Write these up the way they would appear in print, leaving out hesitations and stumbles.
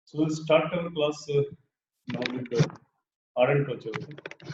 So we'll start our class now with the art and culture. Okay?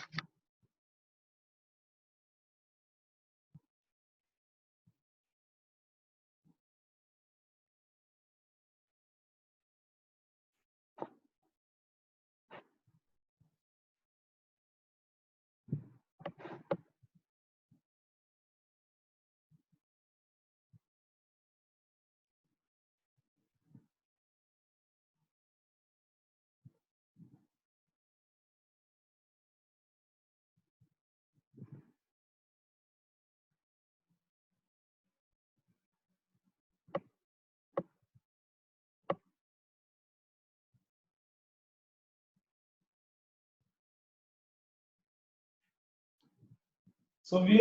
So we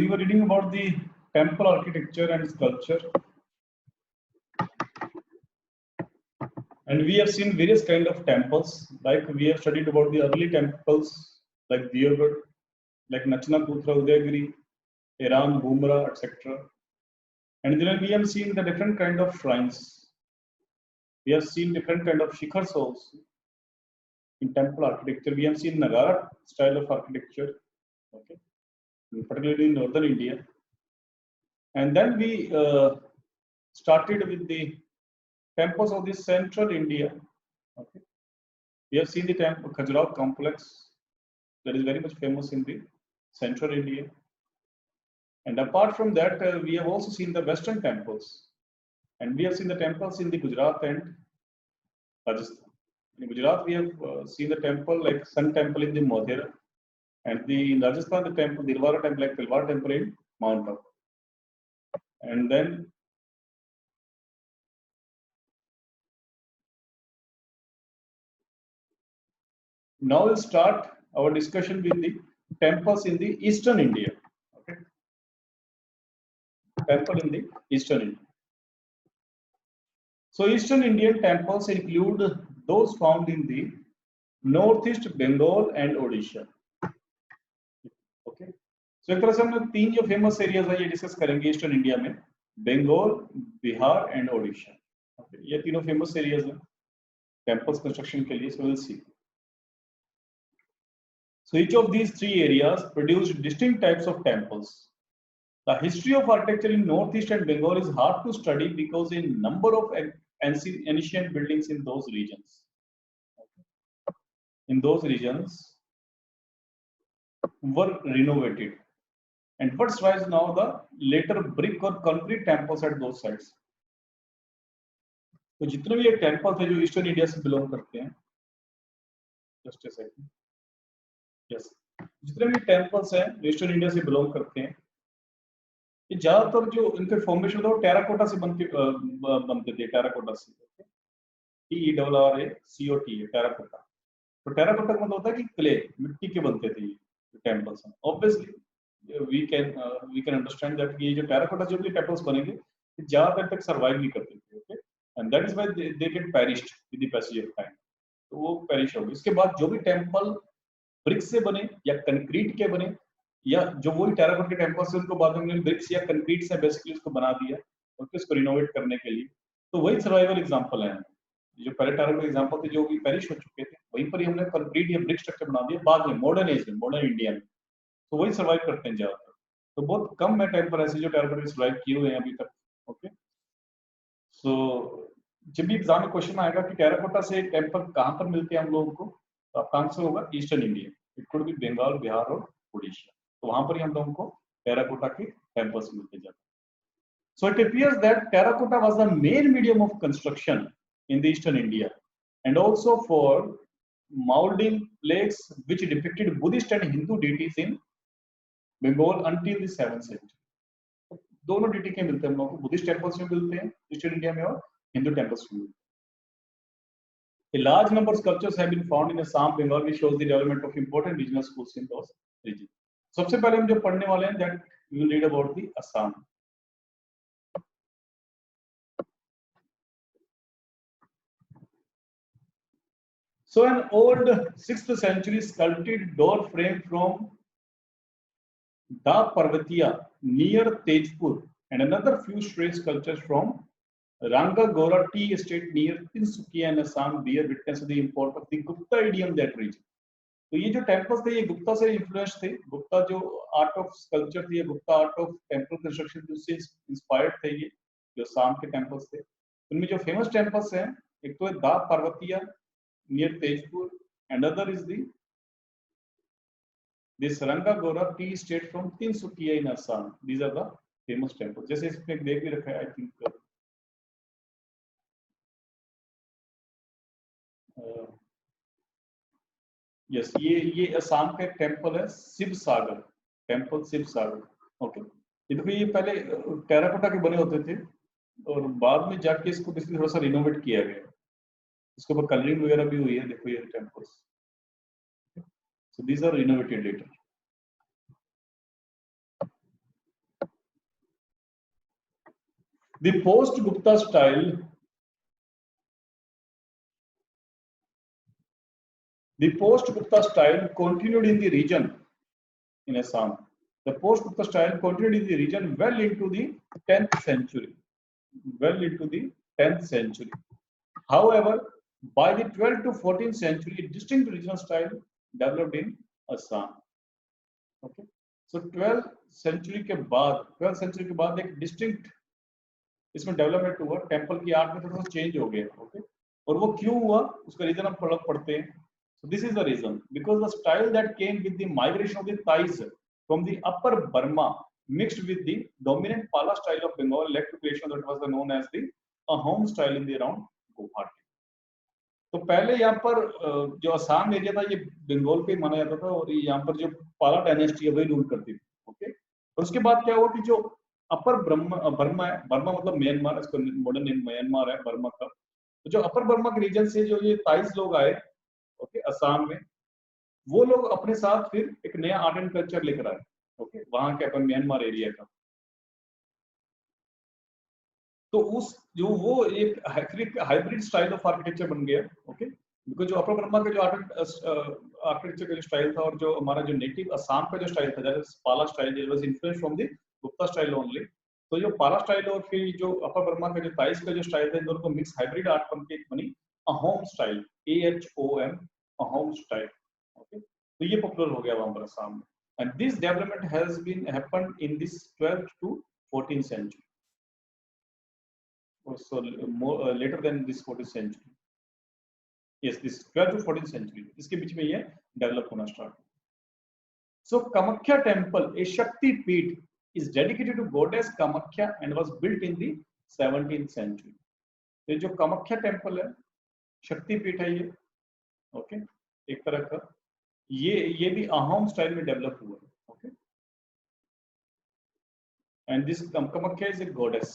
were reading about the temple architecture and sculpture, and we have seen various kind of temples. Like we have studied about the early temples, like Deogarh, like Nachnaputra, Udayagiri, Iran, Bumra, etc. And then we have seen the different kind of shrines. We have seen different kind of shikhars also in temple architecture. We have seen Nagara style of architecture, okay, particularly in northern India. And then we started with the temples of the central India. Okay. We have seen the temple Khajuraho complex that is very much famous in the central India. And apart from that, we have also seen the western temples. And we have seen the temples in the Gujarat and Rajasthan. In Gujarat, we have seen the temple like Sun Temple in the Modhera. And in Rajasthan, the temple, the Dilwara temple, like Tilwara temple in Mount Abu. And then now we'll start our discussion with the temples in the eastern India. Okay. Temple in the eastern India. So eastern Indian temples include those found in the northeast Bengal and Odisha. Okay. So एक तरह से हम लोग तीन जो famous areas है ये discuss करेंगे ईस्टर्न इंडिया में, बंगाल, बिहार एंड ओडिशा. ये तीनों फेमस एरियाज हैं टेम्पल्स कंस्ट्रक्शन के लिए. So we'll see. So each of these three areas produced distinct types of temples. The history of architecture in northeast and Bengal is hard to study because a number of ancient buildings in those regions. Were renovated, and what survives now the later brick or concrete temples at those sites. तो जितने भी ये temple थे जो eastern India से belong करते हैं, just a second, yes, जितने भी टेम्पल्स हैं जो ईस्टर्न इंडिया से बिलोंग करते हैं, ये ज्यादातर जो इनके फॉर्मेशन था वो टेराकोटा से बनते थे, टेराकोटा से. TERRACOTA, terracotta. तो टेराकोटा का मतलब होता है कि क्ले, मिट्टी के बनते थे ये टेम्पल्स हैं. Obviously we can understand that ये जो टेराकोटा जो भी टेम्पल्स बनेंगे ज्यादा देर तक सर्वाइव नहीं करते थे. Okay, and that is why they get perished with the passage of time. तो वो पेरिश हो गए. इसके बाद जो भी टेम्पल ब्रिक से बने या कंक्रीट के बने, या जो वही टेराकोटा के टेम्पल्स हैं उनको बाद में ब्रिक्स या कंक्रीट से बेसिकली उसको बना दिया और फिर उसको रिनोवेट करने के लिए, तो वही सर्वाइवल एग्जांपल है. जो पहले टेराकोटा एग्जांपल थे जो भी पेरिश हो चुके थे, वहीं पर ही हमने कंक्रीट या ब्रिक स्ट्रक्चर बना दिया बाद में मॉडर्न एज में, मॉडर्न इंडिया में. तो वही सर्वाइव करते हैं ज्यादातर. तो बहुत कम है टेम्पल ऐसे जो टेराकोटा सर्वाइव किए हुए हैं अभी तक. ओके, सो जब भी एग्जाम में क्वेश्चन आएगा कि टेराकोटा से टेम्पल कहां पर मिलते हैं हम लोगों को, तो आपका आंसर होगा eastern India. It could be Bengal, Bihar और उड़ीसा. तो वहां पर ही हम लोगों को टेराकोटा के टेम्पल्स मिलते जाते हैं. So it appears that terracotta was the main medium of construction in the eastern India, and also for molding plaques which depicted Buddhist and Hindu deities in Bengal until the 7th century. दोनों dt के मिलते हैं हम लोगों को, Buddhist temples में मिलते हैं ईस्टर्न इंडिया में और हिंदू टेम्पल्स में मिलते हैं. A large number of sculptures have been found in Assam, Bengal, which shows the development of important regional schools in those regions. सबसे पहले हम जो पढ़ने वाले हैं that we will read about the Assam. So an old 6th century sculpted door frame from Da Parvatiya near Tejpur and another few stray sculptures from Ranga Gora tea estate near Tinsukia in Assam bear witness to the import of the Gupta idiom that region. तो ये जो temples थे ये गुप्ता से influence थे. गुप्ता जो art of sculpture थी, Gupta art of temple construction उससे इंस्पायर्ड थे ये जो शाम के टेम्पल्स थे. उनमें जो फेमस टेम्पल्स हैं, एक तो है the Parbatia near Tezpur, and other is the this Rangagora tea estate from Tinsukia in Assam. These are the famous temples. जैसे इसमें एक देख भी रखा है, आई थिंक यस, ये असम का एक टेम्पल है शिव सागर टेम्पल, शिव सागर. ओके, ये देखो ये पहले टेराकोटा के बने होते थे और बाद में जाके इसको बेसिकली थोड़ा सा रिनोवेट किया गया. इसके ऊपर कलरिंग वगैरह भी हुई है. देखो ये temples, so these are renovated later. The post-Gupta style, continued in the region in Assam. The post-Gupta style continued in the region well into the 10th century. However, by the 12th to 14th century, a distinct regional style developed in Assam. Okay, so 12th century के बाद एक distinct इसमें development हुआ. Temple की art में थोड़ा सा change हो गया. ओके, और वो क्यों हुआ उसका रीजन हम पढ़ते हैं. So this is the reason, because the style that came with the migration of the Thais from the upper Burma mixed with the dominant Pala style of Bengal led to creation that was known as the Ahom style in the around Guwahati. तो पहले यहाँ पर जो Assam area था ये बंगाल पे माना जाता था और यहाँ पर जो पाला डायनेस्टी है वही रूल करती थी. ओके, और उसके बाद क्या हुआ कि जो अपर बर्मा है, बर्मा मतलब म्यांमार, इसको मॉडर्न नेम म्यांमार है बर्मा का. तो जो अपर बर्मा के रीजन से जो ये ताइस लोग आए, ओके, असम में, वो लोग अपने साथ फिर एक नया आर्ट एंड कल्चर लेकर आए. ओके, वहां के अपन म्यांमार एरिया का. तो उस जो वो एक हाइब्रिड स्टाइल ऑफ आर्किटेक्चर बन गया. ओके, बिकॉज जो अपर बर्मा का जो आर्किटेक्चर का जो स्टाइल था और जो हमारा जो नेटिव असम का जो स्टाइल था, दैट इज पाला style, was influence from the Gupta style only. तो जो पाला स्टाइल और फिर जो अपर बर्मा का जो ताइस का जो स्टाइल था, इन दोनों को मिक्स हाइब्रिड आर्ट बन के बनी Ahom style, AHOM, Ahom style. Okay, तो ये पॉपुलर हो गया वहां पर असम में. And this development has been happened in this 12th to 14th century. So later than this 14th century. Yes, this 12th to 14th century. इसके बीच में ये डेवलप होना start. So Kamakhya temple, a Shakti Peeth, is dedicated to goddess Kamakhya and was built in the 17th century. ये जो Kamakhya temple है, शक्ति पीठ है ये. ओके, एक तरह का ये भी अहोम स्टाइल में डेवलप हुआ है. Okay, and this Kamakhya is a goddess.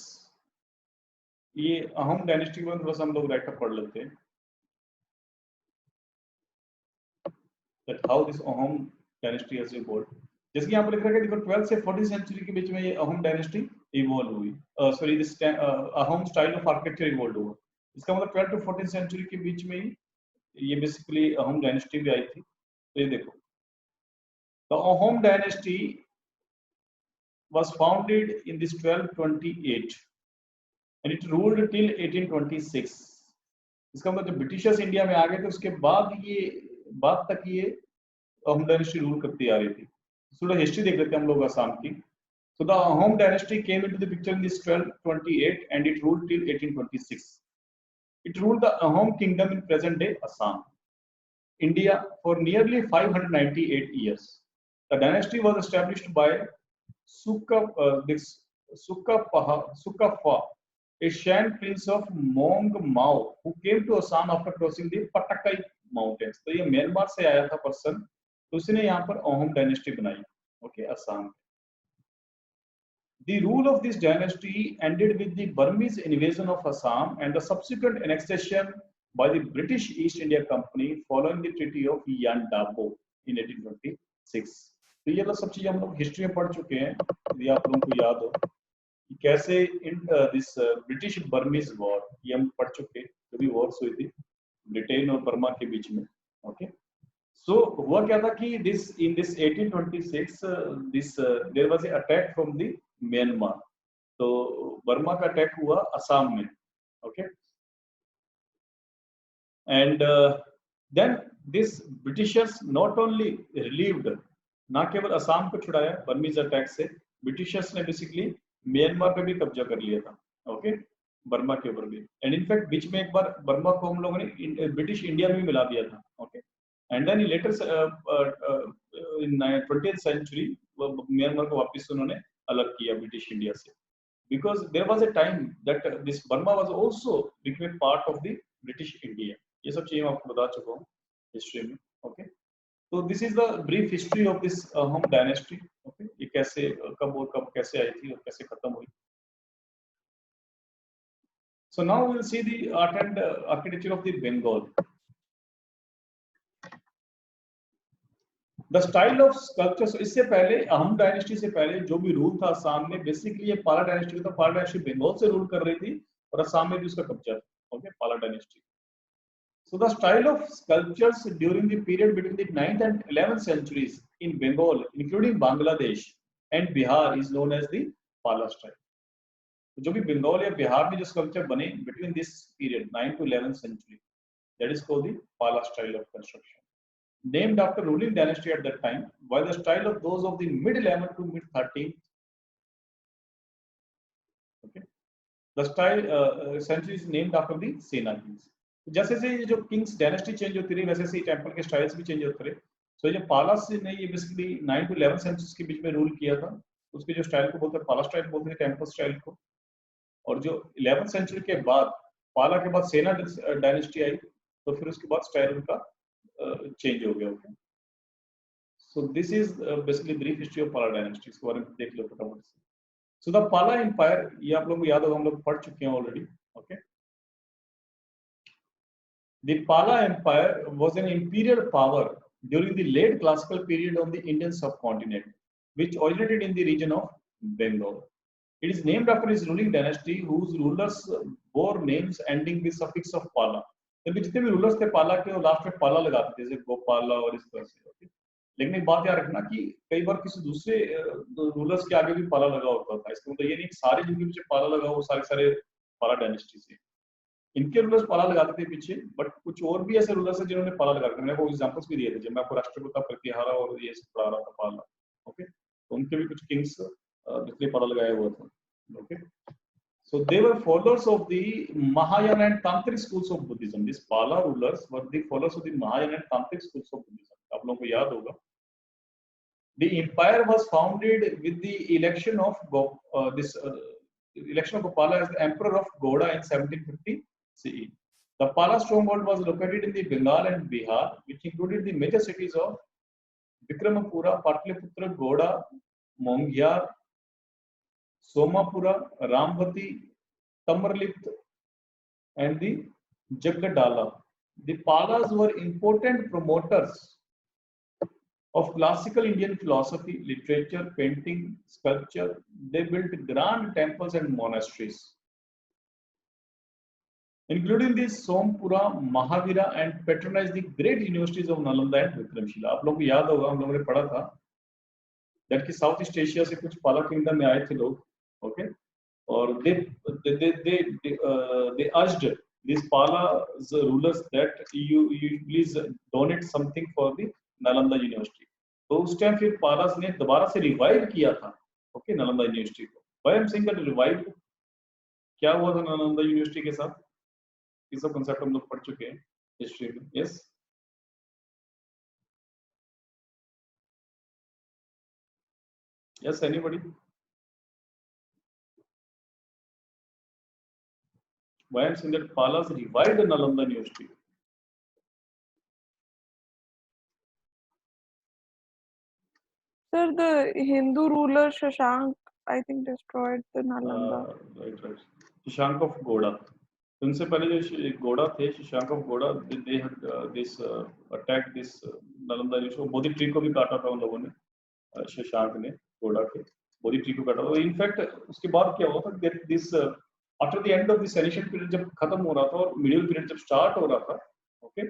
ये अहोम डायनेस्टी के बारे में थोड़ा सा हम लोग राइटअप पढ़ लेते हैं. That how this Ahom dynasty has evolved. जैसे कि यहाँ पर लिख रखा है, देखो 12th से 14th सेंचुरी के बीच में ये अहोम डायनेस्टी इवॉल्व हुई. Sorry, this Ahom style of architecture evolve हुआ. इसका मतलब 12th to 14th सेंचुरी के बीच में ही ये बेसिकली अहोम डायनेस्टी भी आई थी. तो ये देखो, the Ahom dynasty was founded in this 1228 and it ruled till 1826. इसका मतलब जब ब्रिटिशर्स इंडिया में आ गए थे उसके बाद तक ये अहोम डायनेस्टी रूल करती आ रही थी. थोड़ा हिस्ट्री देख लेते हैं हम लोग असम की. So the Ahom dynasty came into the picture in this 1228 and it ruled till 1826. It ruled the Ahom kingdom in present day Assam, India for nearly 598 years. The dynasty was established by Sukapha, a Shan prince of Mong Mao, who came to Assam after crossing the Patakai mountains. तो ये Myanmar से आया था person, तो उसने यहाँ पर Ahom dynasty बनाई. Okay, Assam. The rule of this dynasty ended with the Burmese invasion of Assam and the subsequent annexation by the British East India Company following the Treaty of Yandabo in 1826. तो ये सब चीजें हम लोग हिस्ट्री में पढ़ चुके हैं, यदि आप लोगों को याद हो कि कैसे दिस ब्रिटिश बर्मीज वॉर, ये हम पढ़ चुके, जो भी वॉर्स हुई थी ब्रिटेन और बर्मा के बीच में. ओके, सो हुआ क्या था कि in this 1826 there was an attack from the Myanmar. तो बर्मा का अटैक हुआ असम में. Okay, and then this Britishers not only relieved, ना केवल असम को छुड़ाया बर्मीज अटैक से, ब्रिटिशर्स ने बेसिकली म्यांमार पे भी कब्जा कर लिया था, ओके, बर्मा के ऊपर भी। एंड इनफैक्ट बीच में एक बार बर्मा को हम लोगों ने ब्रिटिश इंडिया में भी मिला दिया था, okay. And then later in 20th century Myanmar को वापस उन्होंने अलग किया ब्रिटिश इंडिया से, because there was a time that this Burma was also became part of the British India। ये सब चीजें मैं आपको बता चुका हूँ हिस्ट्री में, ओके। तो this is the brief history of this हम डायनेस्टी, ओके। ये कैसे कब और कब कैसे आई थी और कैसे खत्म हुई। So now we will see the art and architecture of the Bengal। The style of sculpture, so इससे पहले अहम डायनेस्टी से पहले जो भी रूल था असम में, बेसिकली ये पाला डायनेस्टी था। पाला डायनेस्टी बंगाल से रूल कर रही थी और असम में भी उसका कब्जा था, ओके, पाला dynasty. So the style of sculptures during the period between the 9th and 11th centuries in Bengal, including Bangladesh and Bihar, is known as the Pala style। जो भी बंगाल या बिहार में जो स्कल्पचर बने between this period 9th to 11th century, that is called the Pala style of construction, named after ruling dynasty at that time, while the style of those of the mid 11th to mid 13th, okay, the style century is named after the Sena kings। जैसे से ये जो Kings dynasty change होती रही, वैसे से temple के styles भी चेंज होते रहे। सो ये पालास ने ये बेसिकली 9 to 11 सेंचुरीज के बीच में रूल किया था, उसके जो स्टाइल को बोलते हैं पाला स्टाइल बोलते हैं, टेंपल स्टाइल को। और जो 11th सेंचुरी के बाद, पाला के बाद सेना डायनेस्टी आई, तो फिर उसके बाद स्टाइल उनका चेंज हो गया, okay. So this is basically brief history of पाला डायनेस्टी, इसके बारे में देख लो फटाफट से। सो द पाला एम्पायर, ये आप लोगों को याद होगा, हम लोग पढ़ चुके हैं already, okay. The Pala Empire was an imperial power during the late classical period of the Indian subcontinent, which originated in the region of Bengal। It is named after its ruling dynasty, whose rulers bore names ending with suffix of Pala। तभी जितने भी rulers थे पाला के, वो last में पाला लगाते थे, जैसे गोपाला और इस तरह से, ओके। लेकिन एक बात याद रखना कि कई बार किसी दूसरे रूलर्स के आगे भी पाला लगा होता था। इसका मतलब ये नहीं कि सारे जिनके पीछे पाला लगा वो सारे पाला डायनेस्टी से। इनके रूलर्स पाला लगाते थे पीछे, बट कुछ और भी ऐसे रूलर्स हैं जिन्होंने पाला लगा रखा। मैंने आपको एग्जांपल्स भी दिए थे जब मैं आपको राष्ट्रकूटा प्रतिहारा और ये सब पढ़ा रहा था पाला, ओके। तो उनके भी कुछ किंग्स जिसने पाला लगाया हुआ था, okay. So they were followers of the Mahayana and Tantric schools of Buddhism। These Pala rulers were the followers of the Mahayana and Tantric schools of Buddhism। आप लोगों को याद होगा। The empire was founded with the election of election of Gopala as the emperor of Goda in 1750 CE। The Pala stronghold was located in the Bengal and Bihar, which included the major cities of Vikramapura, Patliputra, Goda, Mongyar, Somapura, Rambati, Tamarlipt, and the Jaggadala। The Palas were important promoters of classical Indian philosophy, literature, painting, sculpture। They built grand temples and monasteries, including the Sompura, Mahavira, and patronized the great universities of Nalanda and Vikramshila। आप लोगों को याद होगा, हम लोगों ने पढ़ा था that कि साउथ ईस्ट एशिया से कुछ पाला किंगडम में आए थे लोग, ओके। और they urged these Pala rulers that you please donate something for the Nalanda university. तो उस टाइम फिर पालास ने दोबारा से रिवाइव किया था, ओके, नालंदा यूनिवर्सिटी को। Why I am saying that revive, क्या हुआ था नालंदा यूनिवर्सिटी के साथ, ये सब कांसेप्ट हम लोग पढ़ चुके हैं हिस्ट्री में। Yes, yes, anybody? Why I am saying that Palas revived Nalanda university? Sir, the Hindu ruler Shashank, I think, destroyed the Nalanda। Right. Shashank of Goda। उनसे पहले जो गोड़ा थे, शशांक ऑफ गोड़ा, they had this attacked this Nalanda university. Bodhi tree को भी काटा था उन लोगों ने, शशांक ने गोड़ा के बोधि ट्री को काटा था। इनफैक्ट उसके बाद क्या हुआ था, this after the end of the cessation period जब खत्म हो रहा था और मिडिल पीरियड जब स्टार्ट हो रहा था, ओके,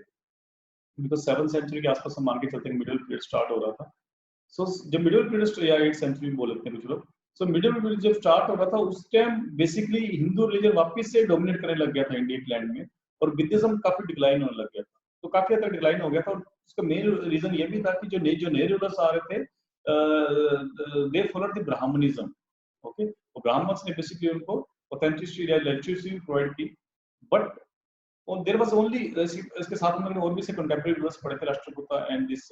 बिकॉज 7th सेंचुरी के आसपास हम मान के चलते हैं मिडिल पीरियड स्टार्ट हो रहा था। सो जब मिडिल पीरियड या 8th सेंचुरी बोल लेते हैं कुछ लोग, सो मिडिल पीरियड जब स्टार्ट हो रहा था उस टाइम बेसिकली हिंदू रिलीजन वापस से डोमिनेट करने लग गया था इंडियन लैंड में, और बुद्धिज्म काफी डिक्लाइन होने लग गया था। तो काफी हद तक डिक्लाइन हो गया था, और उसका मेन रीजन ये भी था कि जो नए रूलर्स आ रहे थे they followed the Brahmanism. Okay, तो ब्राह्मण्स ने बेसिकली उनको ऑथेंटिसिटी या लिटरेसी प्रोवाइड की, बट देयर वाज ओनली, इसके साथ में और भी से कंटेम्परेरी रूलर्स पड़े थे, Rashtrakuta and this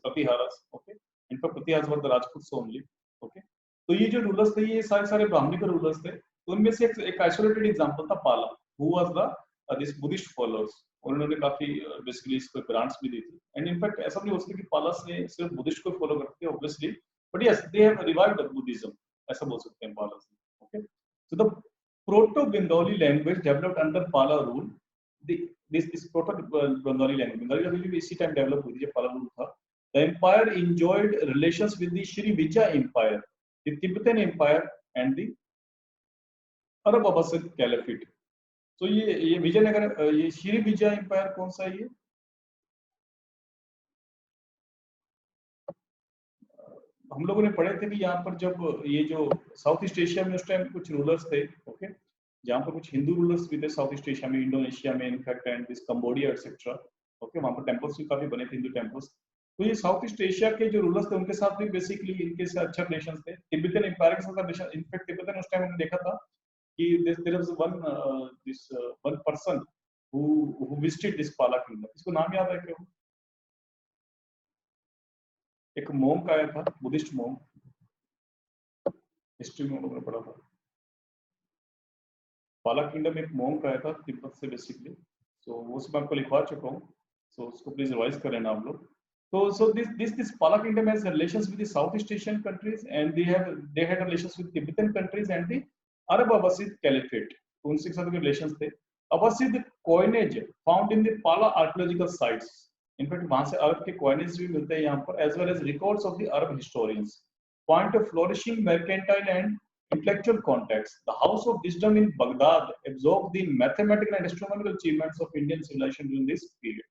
Pratiharas. Okay, in fact Pratiharas were the Rajputs only. Okay, तो ये जो रूलर्स थे ये सारे ब्राह्मणिक रूलर्स थे। तो उनमें से एक आइसोलेटेड एग्जांपल था पाला, who was the this Buddhist followers. उन्होंने काफी बेसिकली इसको ग्रांट्स भी दी थी, एंड इनफैक्ट ऐसा नहीं हो सकता कि पालास ने सिर्फ बुद्धिस्ट को फॉलो करते थे obviously, but yes they have revived Buddhism, ऐसा बोल सकते हैं पालास ने। Okay, so the proto Bengali language developed under पाला rule, this proto Bengali language, Bengali language भी इसी टाइम डेवलप हुई थी जब पाला रूल था। The empire enjoyed relations with the Sri Vijaya Empire, the Tibetan Empire and the Arab Abbasid Caliphate। तो ये विजयनगर, ये श्री विजय एम्पायर कौन सा है? ये हम लोगों ने पढ़े थे कि यहाँ पर जब ये जो साउथ ईस्ट एशिया में उस टाइम कुछ रूलर्स थे, ओके, जहाँ पर कुछ हिंदू रूलर्स भी थे साउथ ईस्ट एशिया में, इंडोनेशिया में in fact, and this Cambodia etcetera. Okay, वहाँ पर टेम्पल्स भी काफी बने थे, हिंदू टेम्पल्स। तो ये साउथ ईस्ट एशिया के जो रूलर्स थे उनके साथ भी बेसिकली इनके साथ अच्छा रिलेशन थे। तिब्बतन एम्पायर के साथ रिलेशन, इनफैक्ट तिब्बतन उस टाइम हमने देखा था कि there was one person who visited this Pala kingdom. इसको नाम याद है क्या? एक मोंक आया था, बुद्धिस्ट मोंक, हिस्ट्री में हम लोगों ने पढ़ा था। पाला किंगडम एक मोंक आया था तिब्बत से बेसिकली, सो वो सब आपको लिखवा चुका हूँ, सो उसको प्लीज रिवाइज करें ना आप लोग। So this Pala kingdom has relations with the Southeast Asian countries, and they had relations with Tibetan countries and the Arab Abbasid Caliphate. तो उनसे साथ में relations थे। Abbasid coinage found in the Pala archaeological sites. In fact वहाँ से अरब के coinage भी मिलते हैं यहाँ पर, as well as records of the Arab historians point of flourishing mercantile and intellectual contacts. The House of Wisdom in Baghdad absorbed the mathematical and astronomical achievements of Indian civilization during this period.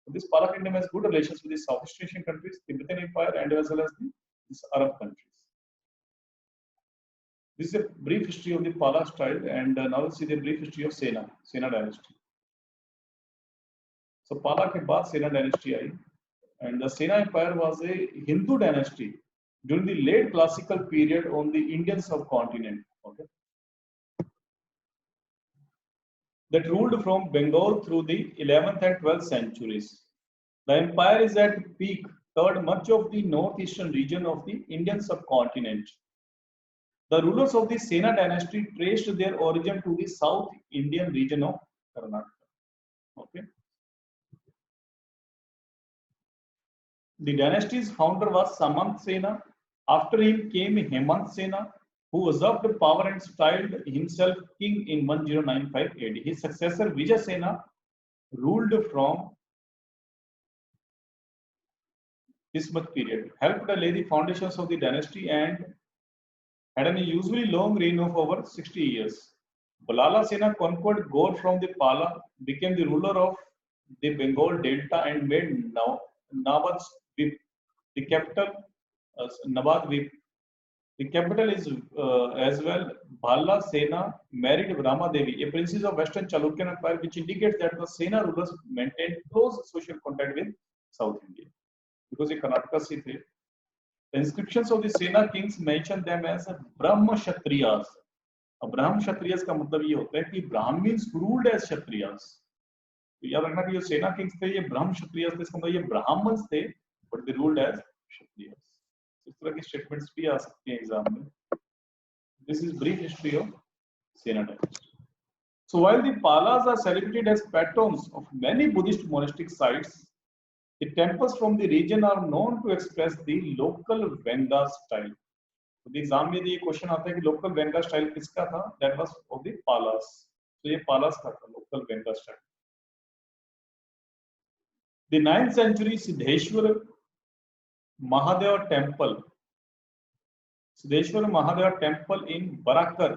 So this Pala kingdom has good relations with the Southeast Asian countries, Tibetan Empire, and as well as these Arab countries. This is a brief history of the Pala style, and now we'll see the brief history of Sena dynasty. So Pala के बाद Sena dynasty I, and the Sena Empire was a Hindu dynasty during the late classical period on the Indian subcontinent. Okay. That ruled from Bengal through the 11th and 12th centuries. The empire is at peak, covered much of the northeastern region of the Indian subcontinent. The rulers of the Sena dynasty traced their origin to the South Indian region of Karnataka. Okay. The dynasty's founder was Samant Sena. After him came Hemant Sena, who usurped power and styled himself king in 1095 AD. His successor Vijay Sena ruled from this much period, helped lay the foundations of the dynasty, and had an unusually long reign of over 60 years. Balala Sena conquered Gaur from the Pala, became the ruler of the Bengal Delta, and made Nabadvip the capital. Nabadvip. The capital is as well. Bhala Sena married Brahma Devi, a princess of Western Chalukyan Empire, which indicates that the Sena rulers maintained close social contact with South India, because ये कर्नाटका से थे. The inscriptions of the Sena kings mention them as Brahma Kshatriyas. अब ब्राह्म क्षत्रियस का मतलब ये होता है कि ब्राह्मण्स रूल्ड एज क्षत्रियस। तो याद रखना कि जो सेना किंग्स थे ये ब्राह्म क्षत्रियस थे, इसका मतलब ये ब्राह्मण्स थे but they ruled as Kshatriyas. इस तरह की स्टेटमेंट्स भी आ सकती हैं एग्जाम में। This is brief history of सेना dynasty. So while the Palas are celebrated as patrons of many Buddhist monastic sites, the temples from the region are known to express the local Venga style. तो exam में ये question आता है कि local Vanga style किसका था? That was of the Palas. तो ये पालास का था local Vanga style. The 9th century Siddheshwar Mahadev temple, Siddheshwar Mahadev temple in Barakar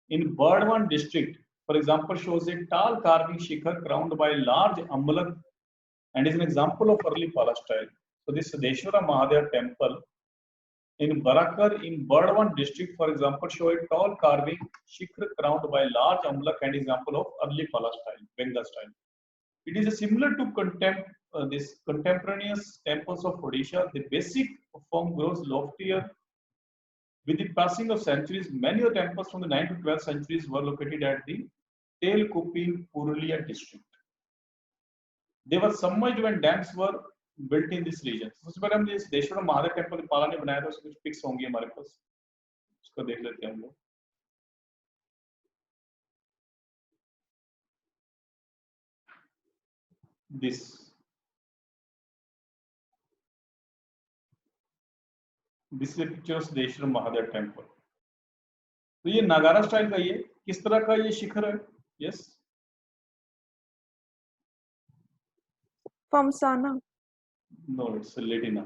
in Burdwan district, for example, shows a tall carving shikhar crowned by large ambalak and is an example of early Pala style. So this Siddheshwara Mahadev temple In Barakar, in Burdwan district, for example, show a tall carving shikhar crowned by large amlak and example of early Pala style, Bengal style. It is similar to this contemporaneous temples of Odisha. The basic form grows loftier. With the passing of centuries, many of the temples from the 9th to 12th centuries were located at the Telkupin Purulia district. They were submerged when dams were built in this region. सबसे पहले हम इस देशवर Mahadev temple पाला ने बनाया था, उसके कुछ पिक्स होंगी हमारे पास, उसको देख लेते हैं हम लोग. This is a picture of Deshwar Mahadev temple. तो ये नागारा स्टाइल का, ये किस तरह का ये शिखर है? Yes, Phamsana. No, it's Latina.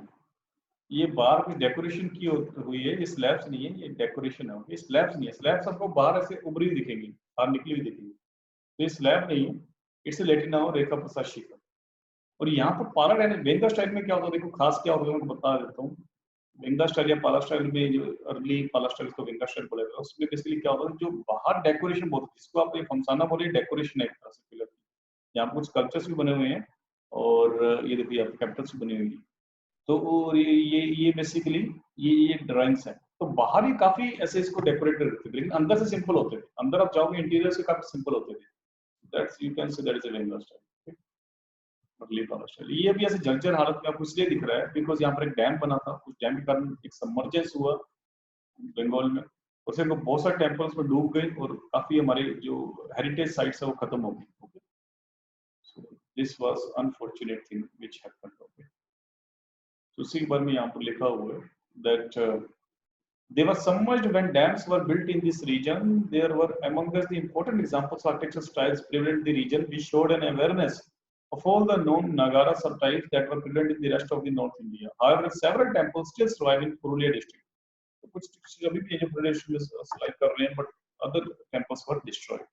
ये बाहर की डेकोरेशन की हुई है, ये स्लैब्स नहीं है, ये डेकोरेशन है. ये स्लैब्स नहीं है, स्लैब्स आपको बाहर ऐसे उभरी दिखेंगी, बाहर निकली हुई दिखेंगी. तो ये स्लैब नहीं है, इट्स लेटिना और रेखा प्रसाद शिखर. और यहाँ पर पाला रहने बेंगा स्टाइल में क्या होता है, देखो खास क्या होता है, मैं बता देता हूँ. बेंगा स्टाइल या पाला स्टाइल में, जो अर्ली पाला स्टाइल को बेंगा स्टाइल बोला जाता है, उसमें बेसिकली क्या होता है, जो बाहर डेकोरेशन बहुत, जिसको आप ये फमसाना बोले, डेकोरेशन है एक तरह से पिलर की. यहाँ पर कुछ स्कल्पचर्स भी बने हुए हैं और ये देखिए आपकी कैपिटल्स भी बनी हुई है. तो और ये बेसिकली ये ड्राइंग्स हैं. तो बाहर ही काफी ऐसे इसको डेकोरेट करते थे, लेकिन अंदर से सिंपल होते थे. अंदर आप जाओगे इंटीरियर से काफी सिंपल होते थे. That's you can say that is a Benga style. ये भी ऐसे जर्जर हालत में आपको इसलिए दिख रहा है बिकॉज यहाँ पर एक डैम बना था, उस डैम के कारण एक सबमर्जेंस हुआ बंगाल में, उससे बहुत सारे टेम्पल्स में डूब गए और काफी हमारे जो हेरिटेज साइट्स है वो खत्म हो गई. Okay, so this was unfortunate thing which happened. Okay, तो उसी के बारे में यहाँ पर लिखा हुआ है that they were submerged when dams were built in this region. There were among us the important examples of architectural styles prevalent in the region, which showed an awareness of all the known Nagara subtypes that were prevalent in the rest of the North India. However, several temples still survive in Purulia district. तो कुछ अभी भी जो प्रदेश में survive कर रहे हैं, but other temples were destroyed.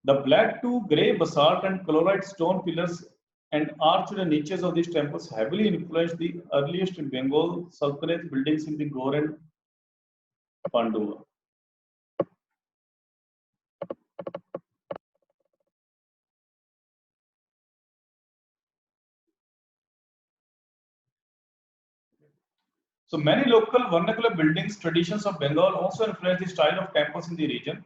The black to grey basalt and colorite stone pillars and arched niches of these temples heavily influenced the earliest Bengal Sultanate buildings in the Gaur and Pandava. So many local vernacular buildings traditions of Bengal also influenced the style of temples in the region.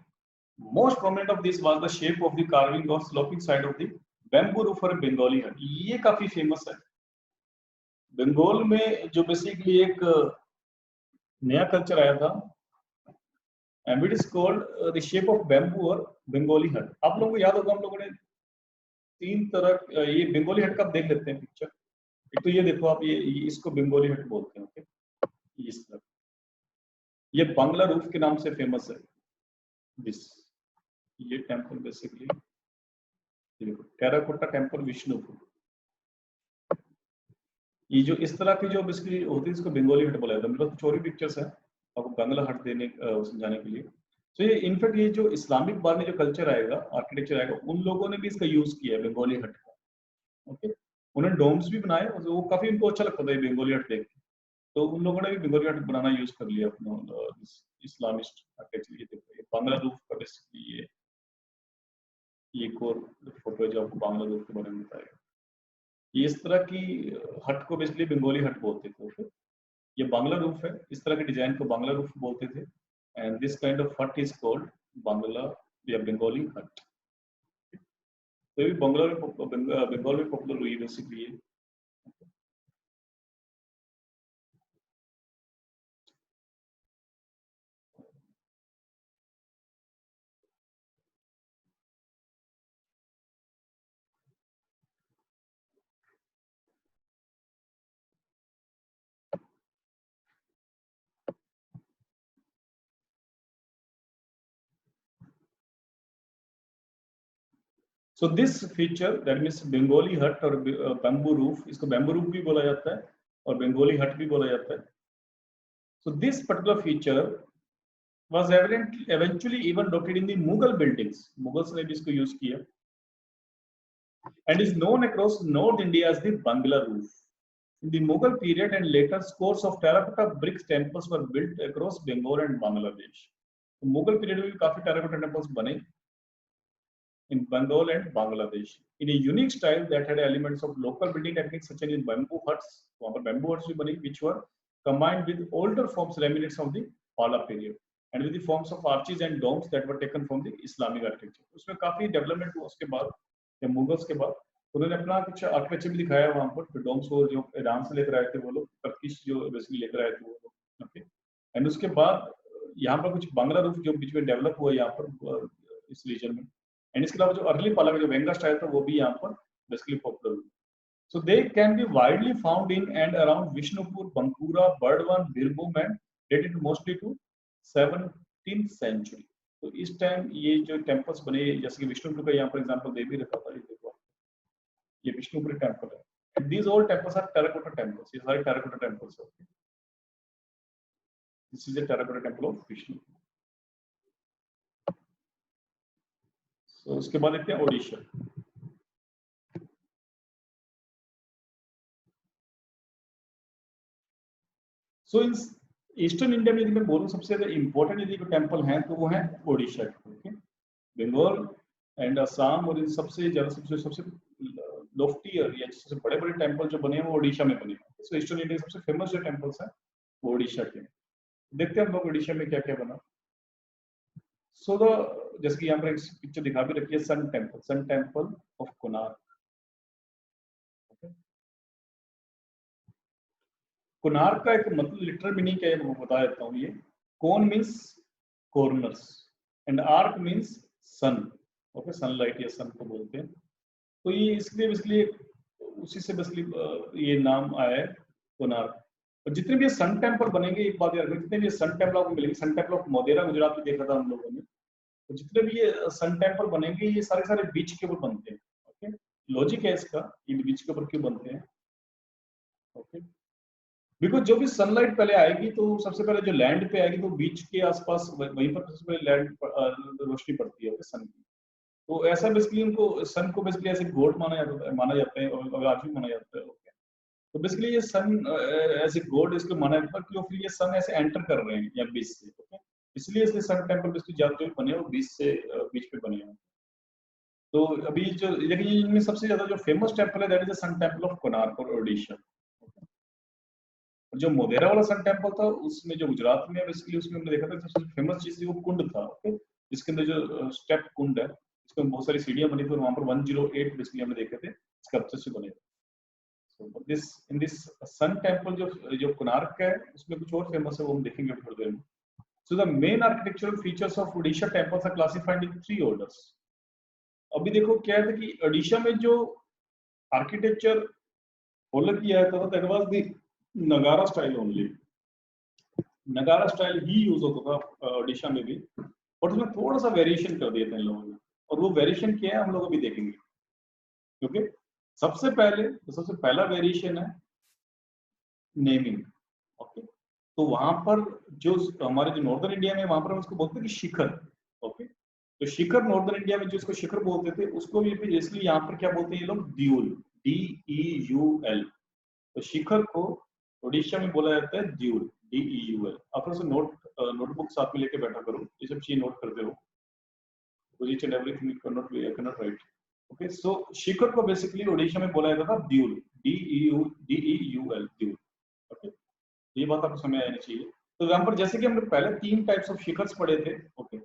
Most prominent of this was the shape of the carving or sloping side of the bamboo roof or Bengali hut. ये काफी famous है. बंगाल में जो basically एक नया culture आया था, and it is called the shape of bamboo और Bengali hut. आप लोगों को याद होगा, हम लोगों ने तीन तरह ये बंगाली हट का आप देख लेते हैं पिक्चर. एक तो ये देखो आप, ये इसको बंगाली हट बोलते हैं. ओके, इस तरह ये बांग्ला रूफ के नाम से फेमस है. दिस ये टेम्पल बेसिकली देखो, टेराकोटा टेम्पल विष्णुपुर. ये जो इस तरह की जो बेसिकली होती है, इसको बंगाली हट बोला जाता है. मतलब कुछ और भी पिक्चर्स है आपको बांग्ला हट देने समझाने के लिए. तो ये इनफैक्ट ये जो इस्लामिक बाद में जो कल्चर आएगा, आर्किटेक्चर आएगा, उन लोगों ने भी इसका यूज किया है बंगाली हट का. ओके, उन्होंने डोम्स भी बनाए, वो काफी उनको अच्छा लगता था ये बंगाली हट देख के. तो उन लोगों ने भी बंगाली हट बनाना यूज कर लिया अपना इस्लामिस्ट आर्किटेक्चर. ये देखो, ये बांग्ला रूफ का बेसिकली ये एक और फोटो है जो आपको बांग्ला रूफ के बारे में बताएगा. ये इस तरह की हट को बेसिकली बंगाली हट बोलते थे. ओके, ये बांग्ला रूफ है, इस तरह के डिजाइन को बांग्ला रूफ बोलते थे. एंड दिस काइंड ऑफ हट इज कॉल्ड बांग्ला या बंगाली हट. तो ये बंगाल में पॉपुलर हुई basically. So this feature, that means Bengali hut और bamboo roof, इसको bamboo roof भी बोला जाता है और Bengali hut भी बोला जाता है. So this particular feature was eventually even adopted in the Mughal buildings. Mughals ने भी इसको use किया. and is known across North India as the Bangla roof. In the Mughal period and later, scores of terracotta brick temples were built across Bengal and Bangladesh. तो Mughal period में भी काफी terracotta temples बने in Bengal and Bangladesh in a unique style that had elements of local building techniques such as bamboo huts, वहाँ पर bamboo huts भी बनी, which were combined with older forms remnants of the Pala period and with the forms of arches and domes that were taken from the Islamic architecture. उसमें काफी development हुआ उसके बाद, या मुगल्स के बाद उन्होंने अपना कुछ आर्किटेक्चर भी दिखाया वहाँ पर, तो डोम्स को जो ईरान से लेकर आए थे वो लोग, टर्किश जो बेसिकली लेकर आए थे वो लोग, ओके। एंड उसके बाद यहाँ पर कुछ बांग्ला रूफ जो बीच में डेवलप हुआ यहाँ पर इस रीजन में, एंड इसके अलावा जो अर्ली पाला में जो वेंगा स्टाइल था वो भी यहाँ पर बेसिकली पॉपुलर हुआ। So they can be widely found in and around Vishnupur, Bankura, Burdwan, Birbhum and dated mostly to 17th century. तो इस टाइम ये जो टेम्पल्स बने, जैसे कि विष्णुपुर का यहाँ पर एग्जांपल दे भी रखा था, ये देखो ये विष्णुपुर टेम्पल है, and these all temples are terracotta temples. ये सारे terracotta temples हैं. This is a terracotta temple of Vishnu. So उसके बाद देखते हैं Odisha. So in eastern India में यदि मैं बोलूँ सबसे ज्यादा इंपॉर्टेंट यदि टेम्पल हैं तो वो है ओडिशा के, ओके, बंगाल एंड असम, और इन सबसे ज्यादा सबसे लोफ्टियर या सबसे बड़े बड़े टेम्पल जो बने हैं वो ओडिशा में बने हैं। सो ईस्टर्न इंडिया के सबसे फेमस जो टेम्पल्स हैं वो ओडिशा के। देखते हैं हम लोग ओडिशा में क्या क्या बना। सो द जैसे कि यहाँ पर एक पिक्चर दिखा भी रखी है, sun temple of Konark. Konark का एक मतलब लिटरल मीनिंग क्या है वो बता देता हूँ। ये kona means corners and arka means sun, okay, sunlight या सन को बोलते हैं। तो ये इसलिए बेसिकली उसी से बेसिकली ये नाम आया है कोणार्क। और जितने भी सन टेम्पल बनेंगे, एक बात याद रखना, जितने भी सन टेम्पल आपको मिलेंगे, sun temple of Modhera Gujarat में देखा था हम लोगों ने, तो जितने भी ये सन टेम्पल बनेंगे ये सारे बीच के ऊपर बनते हैं। ओके, लॉजिक है इसका, ये बीच के ऊपर क्यों बनते हैं। ओके, बिकॉज जो भी सनलाइट पहले आएगी तो सबसे पहले जो लैंड पे आएगी तो बीच के आसपास वहीं पर सबसे पहले लैंड रोशनी पड़ती है सन की। तो ऐसा बेसिकली उनको सन को बेसिकली ऐसे गॉड माना जाता है और आज भी माना जाता है। ओके, तो बेसिकली ये सन एज ए गॉड इसको माना जाता है कि फिर ये सन ऐसे एंटर कर रहे हैं या बीच से। ओके, इसलिए इसलिए सन टेम्पल बेसिकली ज्यादा जो बने हैं वो बीच पे बने हैं। तो अभी जो लेकिन इनमें सबसे ज्यादा जो फेमस टेम्पल है that is the sun temple of Konark और ओडिशा। जो मोढेरा वाला सन टेम्पल था उसमें जो गुजरात में बेसिकली उसमें हमने देखा था सबसे फेमस चीज वो कुंड था। ओके, जिसके अंदर जो स्टेप कुंड है इसमें बहुत सारी सीढ़ियां बनी थी और वहां पर 108 बेसिकली हमने देखे थे स्कल्पचर्स से बने थे। So this in this sun temple जो कोणार्क है उसमें कुछ और फेमस है वो हम देखेंगे थोड़ी देर में। So the main architectural features of Odisha temples are classified in 3 orders. अभी देखो क्या है कि ओडिशा में जो आर्किटेक्चर फॉलो किया था दैट वाज द नगारा स्टाइल ओनली। नगारा स्टाइल ही यूज होता था ओडिशा में भी, और उसमें थोड़ा सा वेरिएशन कर दिया था इन लोगों ने, और वो वेरिएशन क्या है हम लोग अभी देखेंगे। क्योंकि सबसे पहला वेरिएशन है नेमिंग। ओके, तो वहां पर जो हमारे जो नॉर्दर्न इंडिया में वहां पर उसको बोलते हैं कि शिखर। ओके, तो शिखर नॉर्दर्न इंडिया में जो उसको शिखर बोलते थे उसको भी इसलिए यहाँ पर क्या बोलते हैं ये लोग, द्यूल, DEUL। तो शिखर को ओडिशा में बोला जाता है द्यूल, DEUL। आप उसे नोटबुक साथ में लेके बैठा करो, ये सब चीज नोट करते रहो, position everything you can not write. Okay, so शिखर को बेसिकली ओडिशा में बोला जाता था द्यूल, DEUL, द्यूल। ओके, ये बात आपको समझ आनी चाहिए। तो यहाँ पर जैसे कि हमने पहले 3 टाइप्स ऑफ शिखर्स पढ़े थे, ओके,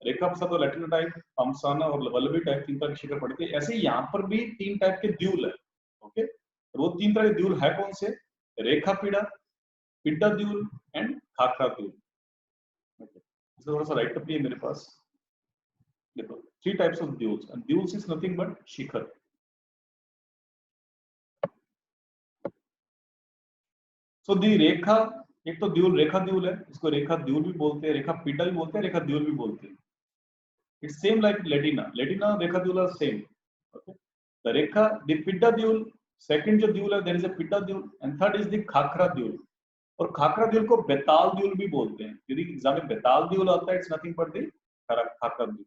रेखा प्रसाद और लैटिन टाइप, अम्साना और वल्लभी टाइप, 3 तरह के शिखर पढ़े थे। ऐसे ही यहाँ पर भी 3 टाइप के द्यूल है। ओके, वो 3 तरह के द्यूल है कौन से, रेखा पीड़ा, पिड्डा द्यूल एंड खाखरा द्यूल। ओके, थोड़ा सा राइट अप भी है मेरे पास, देखो 3 types of deuls and deuls is nothing but shikhara. So the rekha, एक तो द्यूल रेखा द्यूल है, इसको रेखा द्यूल भी बोलते हैं, रेखा पिड्डा भी बोलते हैं, रेखा द्यूल भी बोलते हैं। It's same like Latina rekha deul are same. Okay, the rekha the pidha deul, second जो द्यूल है that is a pidha deul, and third is the khakhara deul. और खाखरा द्यूल को बेताल द्यूल भी बोलते हैं। यदि एग्जाम में बेताल द्यूल आता है it's nothing but the khakhara deul.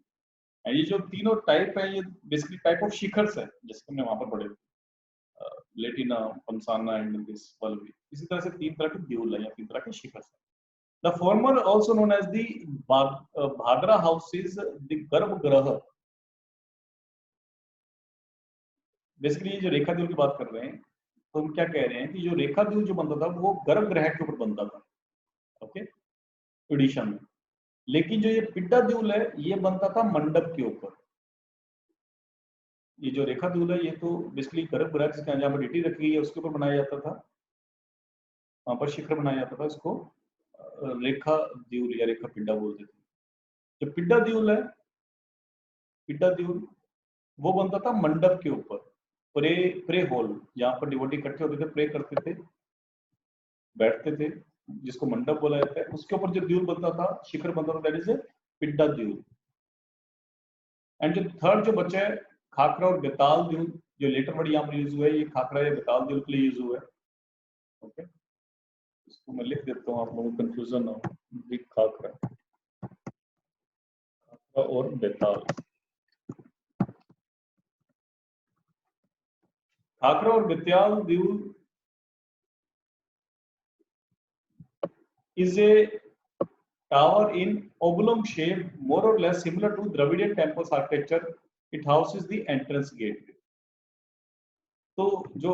ये जो तीनों टाइप है ये बेसिकली टाइप ऑफ शिखर्स है, जैसे हमने वहां पर पढ़े, लेटिना, पंसाना एंड दिस वल्लभी। इसी तरह से तीन तरह के द्यूल है या तीन तरह के शिखर्स है। The former also known as the Bhadra houses, the गर्भगृह। बेसिकली ये जो रेखा द्यूल की बात कर रहे हैं, तो हम क्या कह रहे हैं कि जो रेखा द्यूल जो बनता था वो गर्भगृह के ऊपर बनता था, ओके, उड़ीसा में। लेकिन जो ये पिड्डा द्यूल है ये बनता था मंडप के ऊपर। ये जो रेखा द्यूल है ये तो बेसिकली गर्भगृह जिसके जहाँ पर डिटी रखी गई है उसके ऊपर बनाया जाता था, वहां पर शिखर बनाया जाता था, इसको रेखा द्यूल या रेखा पिड्डा बोलते थे। जो पिड्डा द्यूल है, पिड्डा द्यूल वो बनता था मंडप के ऊपर, प्रे प्रे हॉल, जहां पर डिवोटी इकट्ठे होते थे, प्रे करते थे, बैठते थे, जिसको मंडप बोला जाता है। उसके ऊपर जो द्यूल बनता था, शिखर बनता था, that is a पिड्डा deul. And जो थर्ड जो बचा है खाकरा और बेताल द्यूल, जो लेटर वर्ड यहाँ पर यूज हुआ है, ये खाकरा या बेताल द्यूल के लिए यूज हुआ है, ओके। इसको मैं लिख देता हूँ, आप लोगों को कंफ्यूजन ना हो। खाकरा, खाकरा और बेताल। खाकरा और बेताल द्यूल is a tower in oblong shape, more or less similar to Dravidian temples architecture. It houses the entrance gateway. तो जो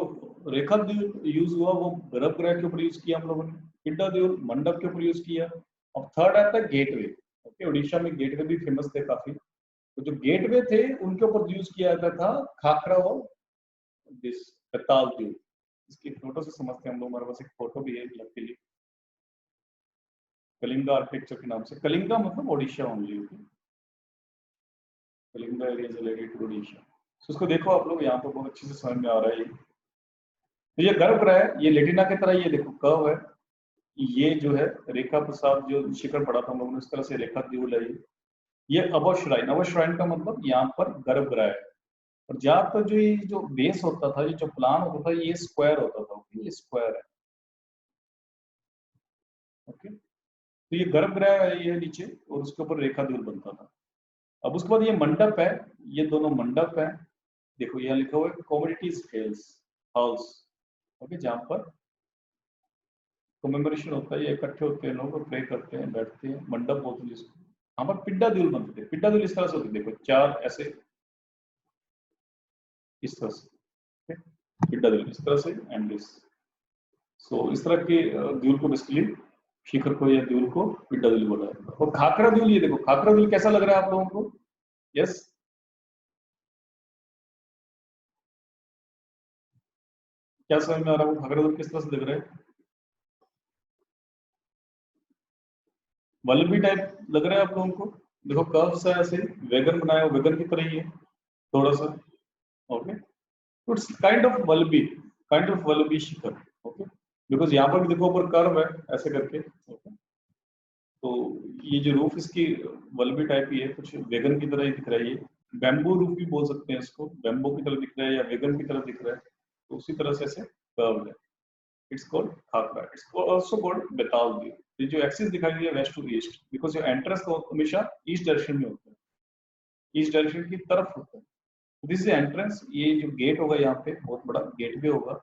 रेखा द्यूल यूज हुआ वो गर्भगृह के ऊपर यूज किया हम लोगों ने, पिड्डा द्यूल मंडप के ऊपर यूज किया। अब थर्ड आता है गेटवे, ओके। उड़ीसा में गेटवे भी फेमस थे काफी, तो जो गेटवे थे उनके ऊपर यूज किया जाता था खाकरा और दिस बेताल द्यूल। इसकी फोटो से समझते हैं हम लोग, हमारे पास एक फोटो भी है लकीली, कलिंगा आर्किटेक्चर के नाम से। कलिंगा मतलब Odisha only, Kalinga area is related to Odisha. तो उसको देखो आप लोग, यहाँ पर बहुत अच्छे से समझ में आ रहा है ये। तो ये गर्भगृह है, ये लेटिना की तरह, ये देखो कर्व है, ये जो है रेखा प्रसाद जो शिखर पड़ा था हम लोगों ने, इस तरह से रेखा द्यूल है ये अबव श्राइन, अबव श्राइन का मतलब यहाँ पर गर्भगृह है। और जहाँ पर जो ये जो बेस होता था, ये जो प्लान होता था, ये स्क्वायर होता था, ओके, ये स्क्वायर है, ओके। तो ये गर्भगृह है ये नीचे, और उसके ऊपर रेखा द्यूल बनता था। अब उसके बाद ये मंडप है, ये दोनों मंडप है, देखो यहाँ लिखा हुआ है कम्युनिटीज हाउस, ओके, जहाँ पर कमेमोरेशन होता है, ये इकट्ठे होते हैं लोग, प्रे करते हैं, बैठते हैं, मंडप बोलते हैं जिसको। यहाँ पर पिड्डा द्यूल बनते थे। पिड्डा द्यूल इस तरह से होते, देखो चार ऐसे, इस तरह से, पिड्डा द्यूल इस तरह से एंड दिस। सो इस तरह के द्यूल को बेसिकली शिखर को या द्यूल को पिड्डा द्यूल बोला जाता है। और खाकरा द्यूल, ये देखो खाकरा द्यूल कैसा लग रहा है आप लोगों को? यस, क्या समझ में आ रहा है? वो खाकरा द्यूल किस तरह से दिख रहा है? वल्लभी टाइप लग रहा है आप लोगों को? देखो कर्व सा ऐसे वेगन बनाया, वेगन की तरह ही है थोड़ा सा, ओके। तो it's kind of Vallabhi Shikhar, okay, because यहाँ पर भी देखो ऊपर कर्व है ऐसे करके, ओके। तो ये जो रूफ इसकी वल्लभी टाइप ही है, कुछ वेगन की तरह ही दिख रहा है। ये बैम्बू रूफ भी बोल सकते हैं इसको, बैम्बू की तरह दिख रहा है या वेगन की तरह दिख रहा है, तो उसी तरह से ऐसे कर्व है। It's called khakhara, it's also called betal द्वीप। ये जो एक्सिस दिखाई गई है वेस्ट टू ईस्ट, बिकॉज जो एंट्रेंस तो हमेशा ईस्ट डायरेक्शन में होता है, ईस्ट डायरेक्शन की तरफ होता है। दिस इज एंट्रेंस, ये जो गेट होगा यहाँ पे बहुत बड़ा गेटवे होगा,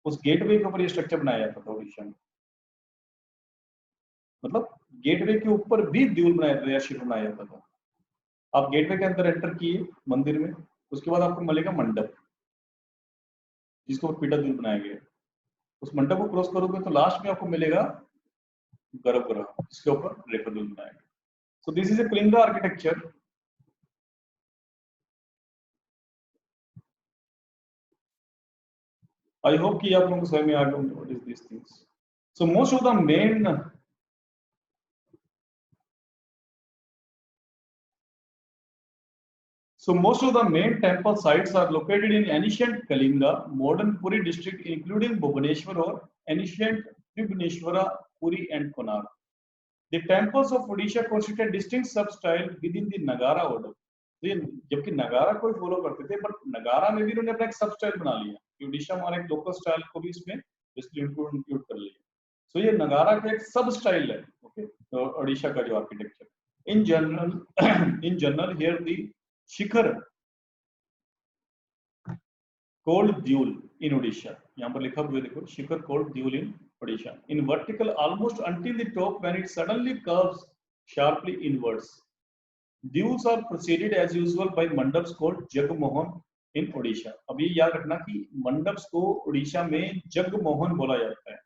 उस गेटवे के ऊपर ये स्ट्रक्चर बनाया जाता था उड़ीसा में। मतलब गेटवे के ऊपर भी द्यूल बनाया जाता था या शिखर बनाया जाता था। आप गेटवे के अंदर एंटर किए मंदिर में, उसके बाद आपको मिलेगा मंडप, जिसके ऊपर पीटा द्यूल बनाया गया। उस मंडप को क्रॉस करोगे तो लास्ट में आपको मिलेगा गर्भगृह, जिसके ऊपर रेखा द्यूल बनाया गया। So this is A Kalinga architecture. I hope कि आप लोगों को समझ में आ गया what is this things. So most of the main So most of the main temple sites are located in ancient Kalinga, modern Puri district, including Bhubaneswar or ancient Tribhuvaneshwara, Puri and Konark. The temples of Odisha constitute distinct sub-style within the Nagara order. जबकि नगारा कोई follow करते थे, but नगारा में भी उन्होंने अपना एक सब स्टाइल बना लिया कि उड़ीसा हमारे एक लोकल स्टाइल को भी इसमें इंक्लूड कर लिया। सो ये नगारा का एक सब स्टाइल है, ओके, तो उड़ीसा का जो architecture. In general, in general, here the Shikhar called Deul in Odisha. यहाँ पर लिखा हुआ देखो, शिखर called Deul in Odisha. In vertical almost until the top when it suddenly curves sharply inwards. Deuls are preceded as usual by mandaps called Jagmohan in Odisha. अब ये याद रखना कि मंडप्स को उड़ीसा में जगमोहन बोला जाता है.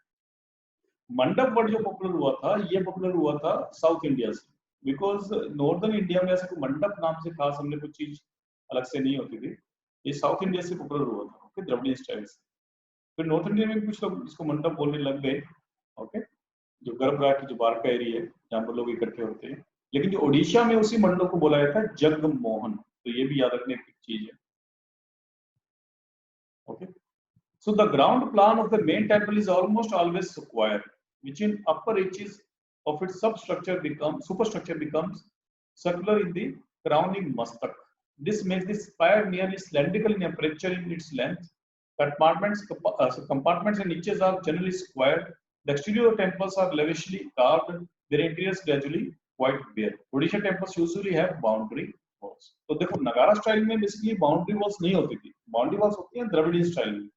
मंडप वर्ड जो पॉपुलर हुआ था, ये पॉपुलर हुआ था साउथ इंडिया से, बिकॉज नॉर्दर्न इंडिया में ऐसा कोई मंडप नाम से खास हमने कुछ चीज अलग से नहीं होती थी. ये साउथ इंडिया से पॉपुलर हुआ था, ओके, द्रविड़ियन स्टाइल से. फिर नॉर्थ इंडिया में कुछ लोग इसको मंडप बोलने लग गए, ओके, जो गर्भगृह की जो बारका एरिया है जहाँ पर लोग इकट्ठे होते हैं. लेकिन जो ओडिशा में उसी मंडप को बोला जाता है जगमोहन, तो ये भी याद रखने की चीज है, okay. So the ground plan of the main temple is almost always square, which in upper reaches of its superstructure becomes circular in the crowning mastak. This makes the spire nearly cylindrical in aperture in its length. Compartments and niches are generally square. The exterior temples are lavishly carved, their interiors gradually quite bare. Odisha temples usually have boundary walls. तो देखो नगारा style में basically boundary walls नहीं होती थी, boundary walls होती हैं Dravidian style में.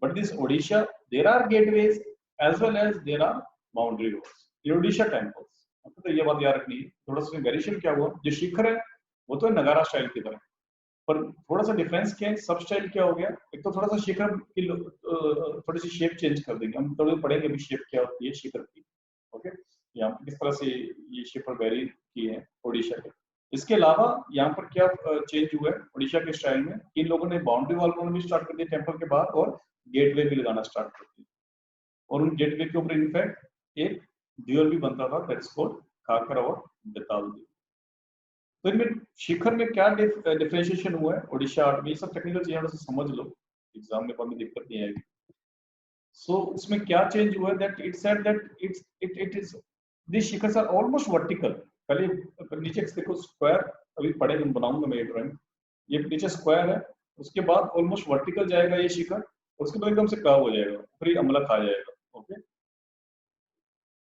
But this Odisha, there are gateways as well as there are boundary walls. ये Odisha temples. आपको तो ये बात याद रखनी है. थोड़ा सा वेरिएशन क्या हुआ, जो शिखर है वो तो नगारा स्टाइल की तरह, पर थोड़ा सा डिफरेंस क्या है, सब स्टाइल क्या हो गया. एक तो थोड़ा सा शिखर की थोड़ी सी शेप चेंज कर देंगे हम, थोड़ी पढ़ेंगे अभी शेप क्या होती है शिखर की, ओके. यहाँ पर किस तरह से ये शिखर वेरी की है ओडिशा के. इसके अलावा यहाँ पर क्या चेंज हुआ है ओडिशा के स्टाइल में, इन लोगों ने बाउंड्री वॉल बनाना भी स्टार्ट कर दिया टेम्पल के बाहर, और गेटवे भी लगाना स्टार्ट कर दिया. और उन गेटवे के ऊपर इनफैक्ट एक ड्यूल भी बनता था, दैट्स कॉल्ड खाकर और बेताल. तो इनमें शिखर में क्या डिफरेंशिएशन हुआ है ओडिशा आर्ट में, ये सब टेक्निकल चीजें से समझ लो, एग्जाम में कोई दिक्कत नहीं आएगी. सो इसमें क्या चेंज हुआ है, that it said that it is this shikharas are almost vertical. पहले नीचे देखो स्क्वायर, अभी पढ़े बनाऊंगा मैं ये ड्राइंग. ये नीचे स्क्वायर है, उसके बाद ऑलमोस्ट वर्टिकल जाएगा ये शिखर, उसके बाद एकदम से कर्व हो जाएगा, फिर ये अम्लक आ जाएगा, ओके.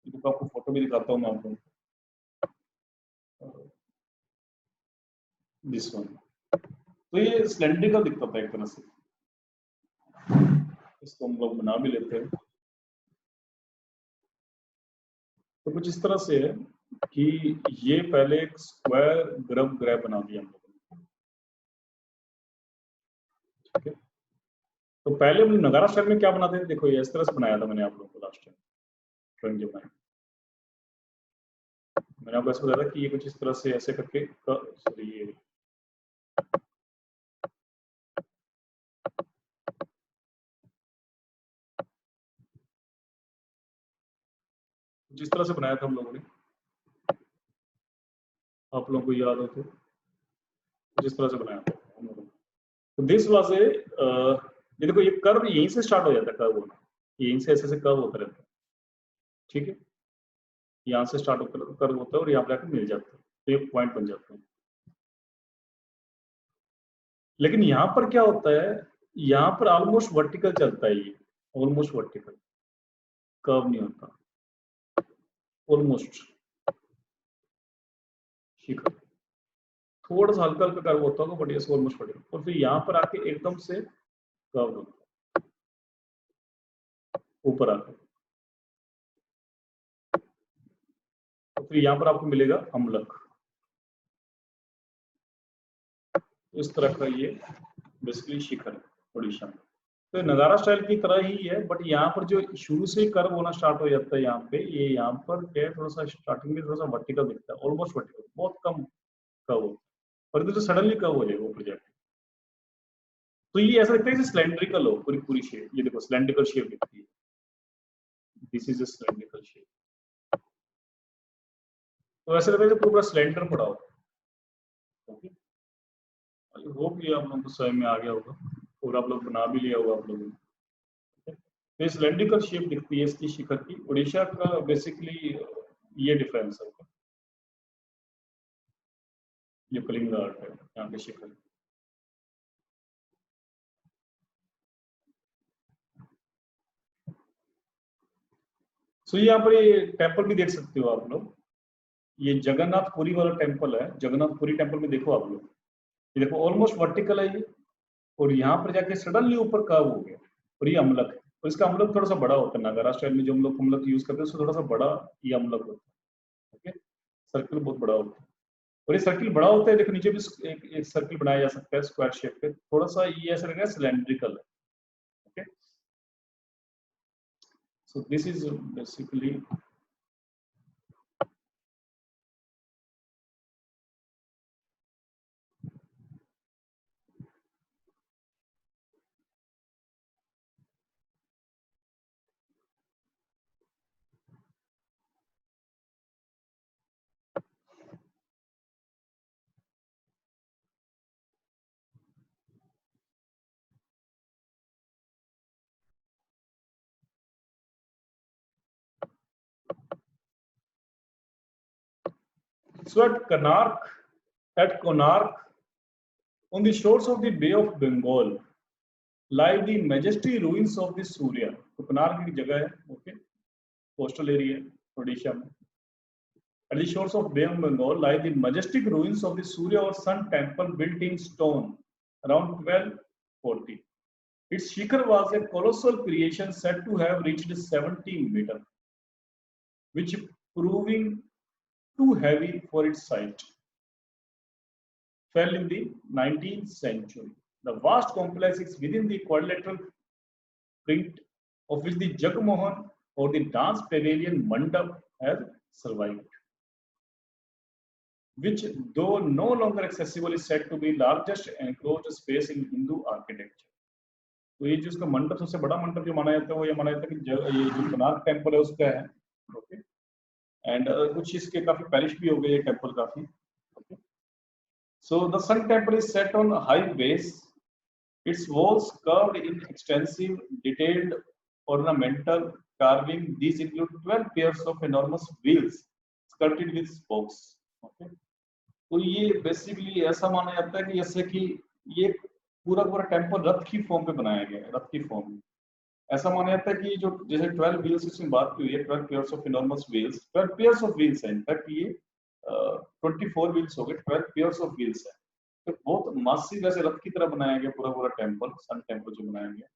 तो आपको फोटो भी दिखाता हूँ मैं आपको, दिस वन. तो ये सिलेंड्रिकल दिखता था एक तरह से, इसको हम लोग बना भी लेते हैं. तो कुछ इस तरह से है कि ये पहले एक स्क्वायर गर्भगृह बना दिया हम लोगों ने, ठीक है. तो पहले हम नगारा स्टाइल में क्या बनाते थे, देखो ये इस तरह से बनाया था मैंने आप लोगों को लास्ट टाइम ड्राइंग जब बनाई. मैंने आपको ऐसा बताया था कि ये कुछ इस तरह से ऐसे करके, सॉरी ये जिस तरह से बनाया था हम लोगों ने, आप लोगों को याद हो तो जिस तरह से बनाया था हम लोगों ने. तो दिस वाज ए, ये देखो ये कर्व यहीं से स्टार्ट हो जाता है, कर्व होना यहीं से ऐसे कर्व होता रहता है, ठीक है. यहाँ से स्टार्ट होकर कर्व होता है और यहाँ पे आकर मिल जाता है, तो ये पॉइंट बन जाता है. लेकिन यहाँ पर क्या होता है, यहाँ पर ऑलमोस्ट वर्टिकल चलता है, ये ऑलमोस्ट वर्टिकल, कर्व नहीं होता, ऑलमोस्ट शिखर थोड़ा सा हल्का हल्का कर्व होता होगा, बट ये ऑलमोस्ट वर्टिकल. और फिर यहाँ पर आके एकदम से कर्व होता है ऊपर आकर, तो फिर यहाँ पर आपको मिलेगा अम्लक. इस तरह का ये बेसिकली शिखर है ओडिशा में. तो नगारा स्टाइल की तरह ही है, बट यहाँ पर जो शुरू से कर्व होना स्टार्ट हो जाता है यहाँ पे, ये यहाँ पर क्या है, थोड़ा सा स्टार्टिंग में थोड़ा सा वर्टिकल दिखता है, ऑलमोस्ट वर्टिकल, बहुत कम कर्व होता है, और इधर तो सडनली कर्व हो जाएगा ऊपर जाके. तो ये ऐसा दिखता है जैसे सिलेंड्रिकल हो पूरी पूरी शेप. ये देखो सिलेंड्रिकल शेप दिखती है, this is a cylindrical shape. तो ऐसा लगता है पूरा सिलेंडर पड़ा हो, ओके. आई होप ये आप लोगों को समझ में आ गया होगा और आप लोग बना भी लिया होगा आप लोगों ने. तो सिलेंड्रिकल शेप दिखती है इसकी शिखर की. उड़ीसा का बेसिकली ये डिफरेंस है, ये कलिंग आर्ट है यहाँ के शिखर. सो यहाँ पर ये टेम्पल भी देख सकते हो आप लोग, ये जगन्नाथपुरी वाला टेम्पल है, जगन्नाथपुरी टेम्पल में देखो आप लोग, ये देखो ऑलमोस्ट वर्टिकल है ये, और यहाँ पर जाके सडनली ऊपर कर्व हो गया, और ये अम्लक है, और इसका अम्लक थोड़ा सा बड़ा होता है। नागारा स्टाइल में जो हम लोग अम्लक यूज करते हैं उससे थोड़ा सा बड़ा ये अम्लक होता है। ओके, सर्कल बहुत बड़ा होता है, और ये सर्किल बड़ा होता है। देखो नीचे भी एक सर्किल बनाया जा सकता है स्क्वायर शेप पे, थोड़ा सा ये ऐसा लग रहा है सिलेंड्रिकल है। Okay, so this is basically so at Konark, on the shores of the Bay of Bengal, lie the majestic ruins of the Surya. तो कोणार्क की जगह है, ओके, कोस्टल एरिया ओडिशा में। At the shores of Bay of Bengal lie the majestic ruins of the Surya or Sun temple built in stone around 1240. Its shikhar was a colossal creation said to have reached 70 meters, which proving too heavy for its height, fell in the 19th century. The vast complex is within the quadrilateral print of which the Jagmohan or the dance pavilion Mandap has survived, which though no longer accessible is said to be largest enclosed space in Hindu architecture. तो ये जिसका मंडप सबसे बड़ा मंडप जो माना जाता है वो ये माना जाता है कि ये जो कोणार्क टेम्पल है उसका है। ओके, एंड कुछ इसके काफी पेरिश भी हो गए ये टेम्पल काफी। Okay, so the Sun temple is set on a high base, its walls curved in extensive detailed ornamental carving. These include 12 pairs of enormous wheels skirted with spokes. Okay, तो ये basically ऐसा माना जाता है कि जैसे कि ये पूरा पूरा टेम्पल रथ की फॉर्म पे बनाया गया है, रथ की फॉर्म में। ऐसा माना जाता है कि जो जैसे 12 व्हील्स इसमें बात की हुई है, 12 pairs of enormous wheels, 12 pairs of wheels है, इनफैक्ट ये 24 व्हील्स हो गए, 12 पेयर्स ऑफ व्हील्स है। तो बहुत मासिव ऐसे रथ की तरह बनाया गया पूरा पूरा टेम्पल, सन टेम्पल जो बनाया गया।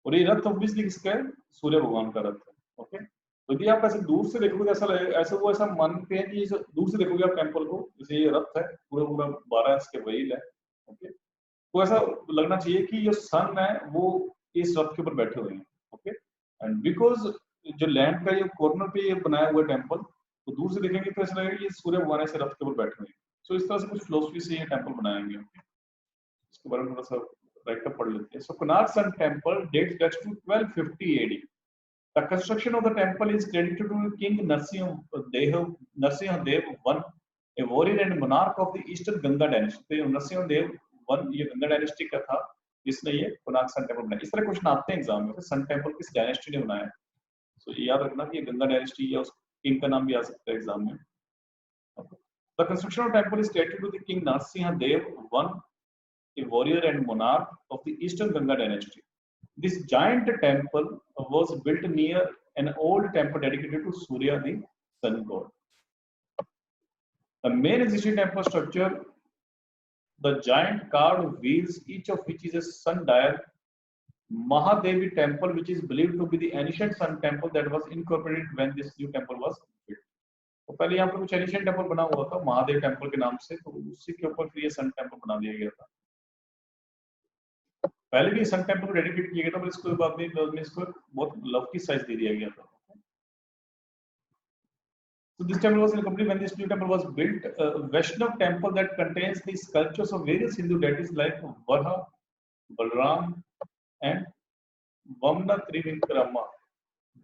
और ये रथ ऑब्वियसली किसका है? सूर्य भगवान का रथ है। ओके, तो यदि आप ऐसे दूर से देखोगे ऐसा लगेगा, ऐसा वो ऐसा मानते हैं कि दूर से देखोगे आप टेम्पल को, जैसे ये रथ है पूरा पूरा 12 इसके व्हील है। ओके, तो ऐसा लगना चाहिए कि जो सन है वो इस रथ के ऊपर बैठे हुए हैं। ओके, एंड बिकॉज जो लैंड का ये कॉर्नर पे ये बनाया हुआ टेम्पल, तो दूर से देखेंगे तो ऐसा लगेगा कि ये सूर्य भगवान ऐसे रथ के ऊपर बैठे हुए हैं। सो इस तरह से कुछ फिलोसफी से ये टेम्पल बनाया गया। इसके बारे में थोड़ा सा राइटअप पढ़ लेते हैं। So Konark sun temple dates back to 1250 AD. The construction of the temple is credited to King Narsimha Dev I, a warrior and monarch of the Eastern Ganga dynasty. तो नरसिंह देव वन ये गंगा डायनेस्टी का था जिसने ये Konark sun temple बनाया। इस तरह question आते हैं एग्जाम में, सन टेम्पल किस डायनेस्टी ने बनाया। सो ये याद रखना कि ये गंगा डायनेस्टी या उस किंग का नाम भी आ सकता है एग्जाम में। The construction of the temple is credited to the King Narsimha Dev I, a warrior and monarch of the Eastern Ganga dynasty. This giant temple was built near an old temple dedicated to Surya, the sun god. The main existing temple structure, the giant carved wheels, each of which is a sundial, Mahadevi temple, which is believed to be the ancient sun temple that was incorporated when this new temple was built. तो पहले यहाँ पर कुछ Asian temple बना हुआ था Mahadev temple के नाम से, तो उसी के ऊपर फिर ये सन टेम्पल बना दिया गया था। पहले भी सन टेम्पल को डेडिकेट किया गया था, पर इसको बाद में इसको बहुत लव की साइज दे दिया गया था। So this temple was incomplete when this new temple was built. Vaishnav temple that contains the sculptures of various Hindu deities like Varha, Balram, and Vamna Trivikrama.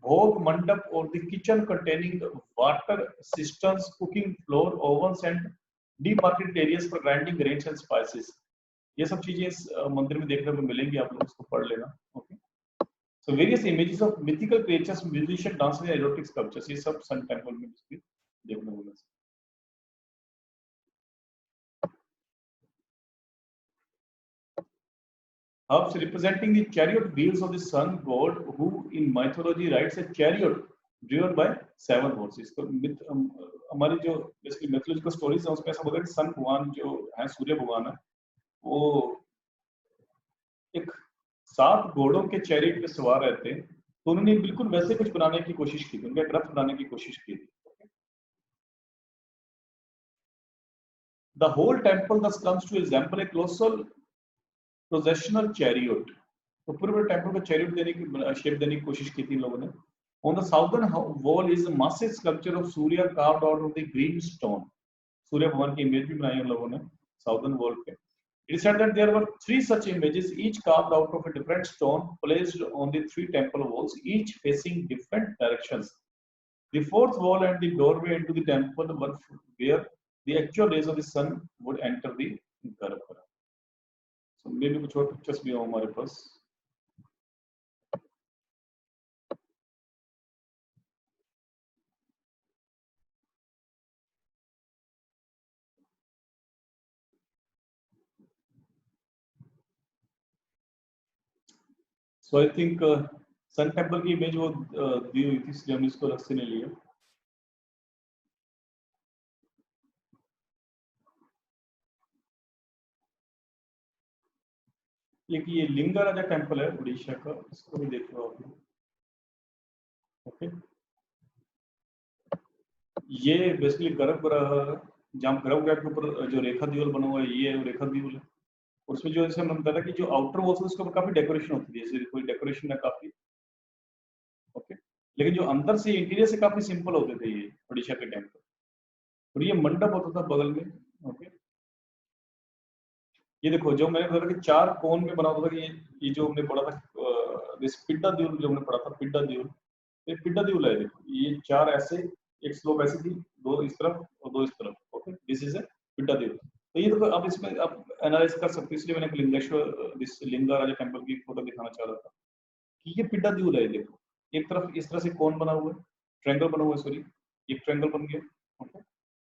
Bhog mandap or the kitchen containing water cisterns, cooking floor, ovens, and demarcated areas for grinding grains and spices. ये सब चीजें इस मंदिर में देखने को मिलेंगी, आप लोग इसको पढ़ लेना। Okay, so various images of mythical creatures, musician, dancing, erotic sculptures, ये सब सन टेम्पल में देखने को मिलेगा। Hubs representing the chariot wheels of the sun god, who in mythology rides a chariot driven by 7 horses। तो हमारी जो basically mythological stories है उसमें ऐसा होता है कि सन भगवान जो है, सूर्य भगवान है, वो एक 7 घोड़ों के चैरियट पे सवार रहते हैं। तो उन्होंने बिल्कुल वैसे कुछ बनाने की कोशिश की थी, उनका एक रथ बनाने की कोशिश की थी। The whole temple thus comes to resemble a colossal processional chariot। तो पूरे टेम्पल को चैरियट देने की शेप देने की कोशिश की थी इन लोगों ने। On the southern wall is a massive sculpture of Surya carved out of the green stone। सूर्य भगवान की इमेज भी बनाई उन लोगों ने साउदर्न वॉल पे। It said that there were 3 such images, each carved out of a different stone, placed on the 3 temple walls, each facing different directions। The 4th wall and the doorway into the temple were where the actual rays of the sun would enter the गर्भगृह। So maybe कुछ और pictures भी हो हमारे पास। So I think sun temple की image वो दी हुई थी, इसलिए हमने इसको अलग से नहीं लिया। एक ये लिंगाराजा टेम्पल है उड़ीसा का, इसको भी देख लो आप। ओके, ये बेसिकली गर्भगृह, जहाँ गर्भगृह के ऊपर जो रेखा दीवार बना हुआ है, ये रेखा दीवार है। और उसमें जो जैसे हमने बताया कि जो आउटर वॉल्स है उसके ऊपर काफी डेकोरेशन होती है, जैसे कोई डेकोरेशन है काफी। ओके, लेकिन जो अंदर से इंटीरियर से काफी सिंपल होते थे ये उड़ीसा के टेम्पल। और ये मंडप होता था बगल में। ओके, ये देखो जो मैंने बताया कि 4 कोन में बना होता था, ये जो हमने पढ़ा था पिड्डा द्वीप, जो हमने पढ़ा था पिड्डा द्वीप, ये पिड्डा द्वीप है। देखो ये 4 ऐसे, एक स्लोप ऐसी थी, 2 इस तरफ और 2 इस तरफ। Okay, this is a pidha द्वीप। तो ये देखो अब इसमें आप एनालाइज कर सकते हो, इसलिए मैंने लिंगेश्वर दिस लिंगाराजा टेम्पल की फोटो दिखाना चाह रहा था कि ये पिड्डा द्वीप है। देखो एक तरफ इस तरह से कोन बना हुआ है, ट्रायंगल बना हुआ है, सॉरी एक ट्रायंगल बन गया। ओके,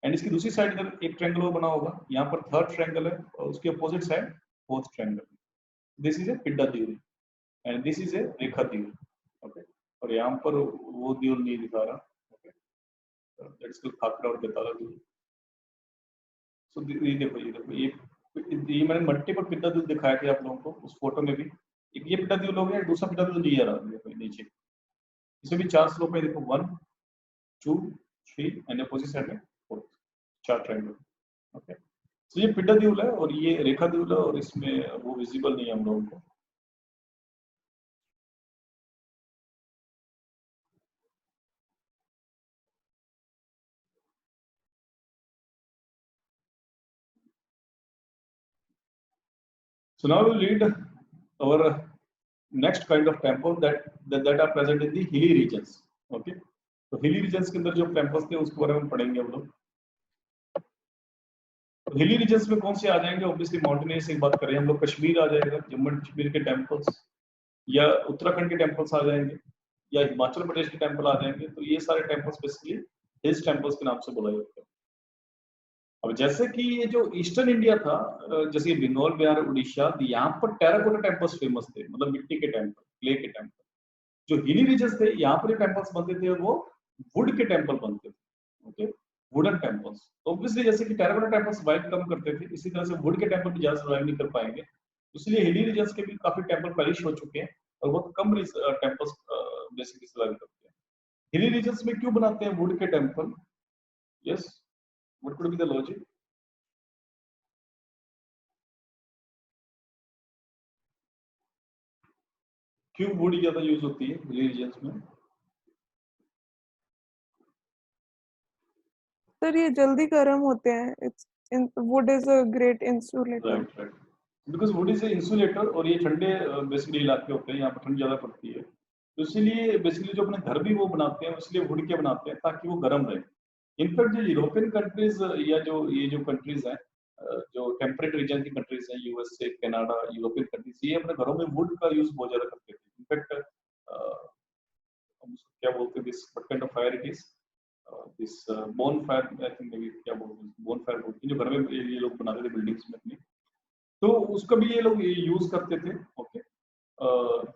एंड इसकी दूसरी साइड इधर एक ट्रायंगल बना होगा, यहाँ पर 3rd ट्रायंगल है और उसके opposite side 4th triangle. This is a pidha द्वीप and this is a rekha द्वीप। ओके, और यहाँ पर वो द्वीप नहीं दिखा रहा। ओके, दैट्स कॉल्ड खाकरा और बेताला द्वीप। सो ये देखो ये मैंने मल्टीपल पिड्डा द्वीप दिखाया था आप लोगों को उस फोटो में भी। एक ये पिड्डा द्वीप हो गया, दूसरा पिड्डा द्वीप नहीं आ रहा देखो नीचे, इसमें भी 4 स्लोप है। देखो 1 2 3 एंड अपोजिट साइड में 4, 4 ट्रायंगल। ओके, तो ये पिड्डा द्वीप है और ये रेखा द्वीप है, और इसमें वो विजिबल नहीं है हम लोगों को। So now we'll read our next kind of temple that are present in the hilly regions। Okay, तो हिली रीजन्स के अंदर जो टेम्पल्स थे उसके बारे में पढ़ेंगे हम लोग। तो हिली रीजन्स में कौन से आ जाएंगे? ऑब्वियसली माउंटेनियस की बात करें हम लोग, कश्मीर आ जाएगा, जम्मू एंड कश्मीर के टेम्पल्स, या उत्तराखंड के टेम्पल्स आ जाएंगे, या हिमाचल प्रदेश के टेम्पल आ जाएंगे। तो ये सारे टेम्पल्स बेसिकली हिल्स टेम्पल्स के नाम से बुलाए जाते हैं। अब जैसे कि ये जो ईस्टर्न इंडिया था, जैसे बंगाल, बिहार, उड़ीसा, यहाँ पर टेराकोटा टेम्पल्स फेमस थे, मतलब मिट्टी के टेम्पल, क्ले के टेम्पल। जो हिली रीजन्स थे यहाँ पर टेम्पल्स बनते थे वो वुड के टेम्पल बनते थे। Okay, wooden temples. ऑब्वियसली जैसे कि टेराकोटा टेम्पल्स सर्वाइव कम करते थे, इसी तरह से वुड के टेम्पल भी ज्यादा सर्वाइव नहीं कर पाएंगे, इसलिए हिली रीजन्स के भी काफी टेम्पल पेरिश हो चुके हैं और बहुत कम टेम्पल्स बेसिकली सर्वाइव करते हैं। हिली रीजन्स में क्यों बनाते हैं वुड के temple? Yes, what could be the logic? क्यों वुड ज्यादा यूज होती है हिली रीजन्स में? सर ये जल्दी गर्म होते हैं। It's would is a great insulator. Right right, because would is a insulator, और ये ठंडे बेसिकली इलाके होते हैं, यहाँ पर ठंड ज्यादा पड़ती है, तो इसीलिए बेसिकली जो अपने घर भी वो बनाते हैं इसलिए वुड के बनाते हैं ताकि वो गर्म रहे। इनफैक्ट जो यूरोपियन कंट्रीज या जो ये जो कंट्रीज हैं, जो टेम्परेट रीजन की कंट्रीज हैं, यूएसए, कनाडा, यूरोपियन कंट्रीज, ये अपने घरों में वुड का यूज बहुत ज्यादा करते थे। इनफैक्ट क्या बोलते हैं, this what kind of fire it is, this bone fire, I think may be, क्या बोलते हैं, बोन फायर बोलते हैं, जो घर में ये लोग बनाते थे बिल्डिंग्स में अपनी, तो उसका भी ये लोग यूज करते थे। ओके,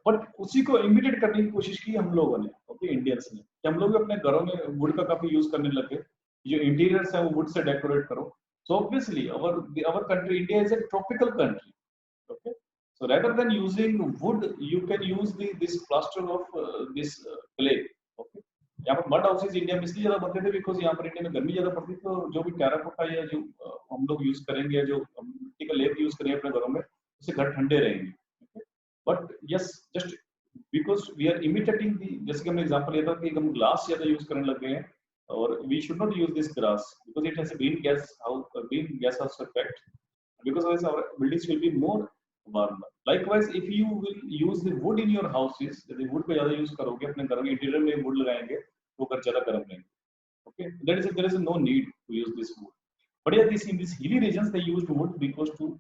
बट उसी को इमिटेट करने की कोशिश की हम लोगों ने। ओके, ओके, इंडियंस ने, कि हम लोग भी अपने घरों में वुड का काफी यूज करने लगे, जो इंटीरियर्स है वो वुड से डेकोरेट करो. So obviously our country India is a tropical country. Okay, so rather than using wood, you can use this plaster of this clay. Okay, यहाँ पर मड हाउसेज इंडिया में इसलिए ज्यादा बनते थे बिकॉज यहाँ पर इंडिया में गर्मी ज्यादा पड़ती थी, तो जो भी टेराकोटा या जो हम लोग यूज करेंगे, जो मिट्टी का लेप यूज करेंगे अपने घरों में, उससे घर ठंडे रहेंगे. But yes, just because we are imitating the, जैसे कि हमने एग्जांपल लिया था कि हम ग्लास ज्यादा यूज करने लग गए हैं, or we should not use this grass because it has a green gas house effect, because otherwise our buildings will be more warmer. Likewise, if you will use the wood in your houses, यदि wood का ज़्यादा use करोगे, अपने घर के interior में wood लगाएंगे, तो घर ज़्यादा गर्म रहेंगे. Okay, there is no need to use this wood. But yeah, in these hilly regions they used wood because to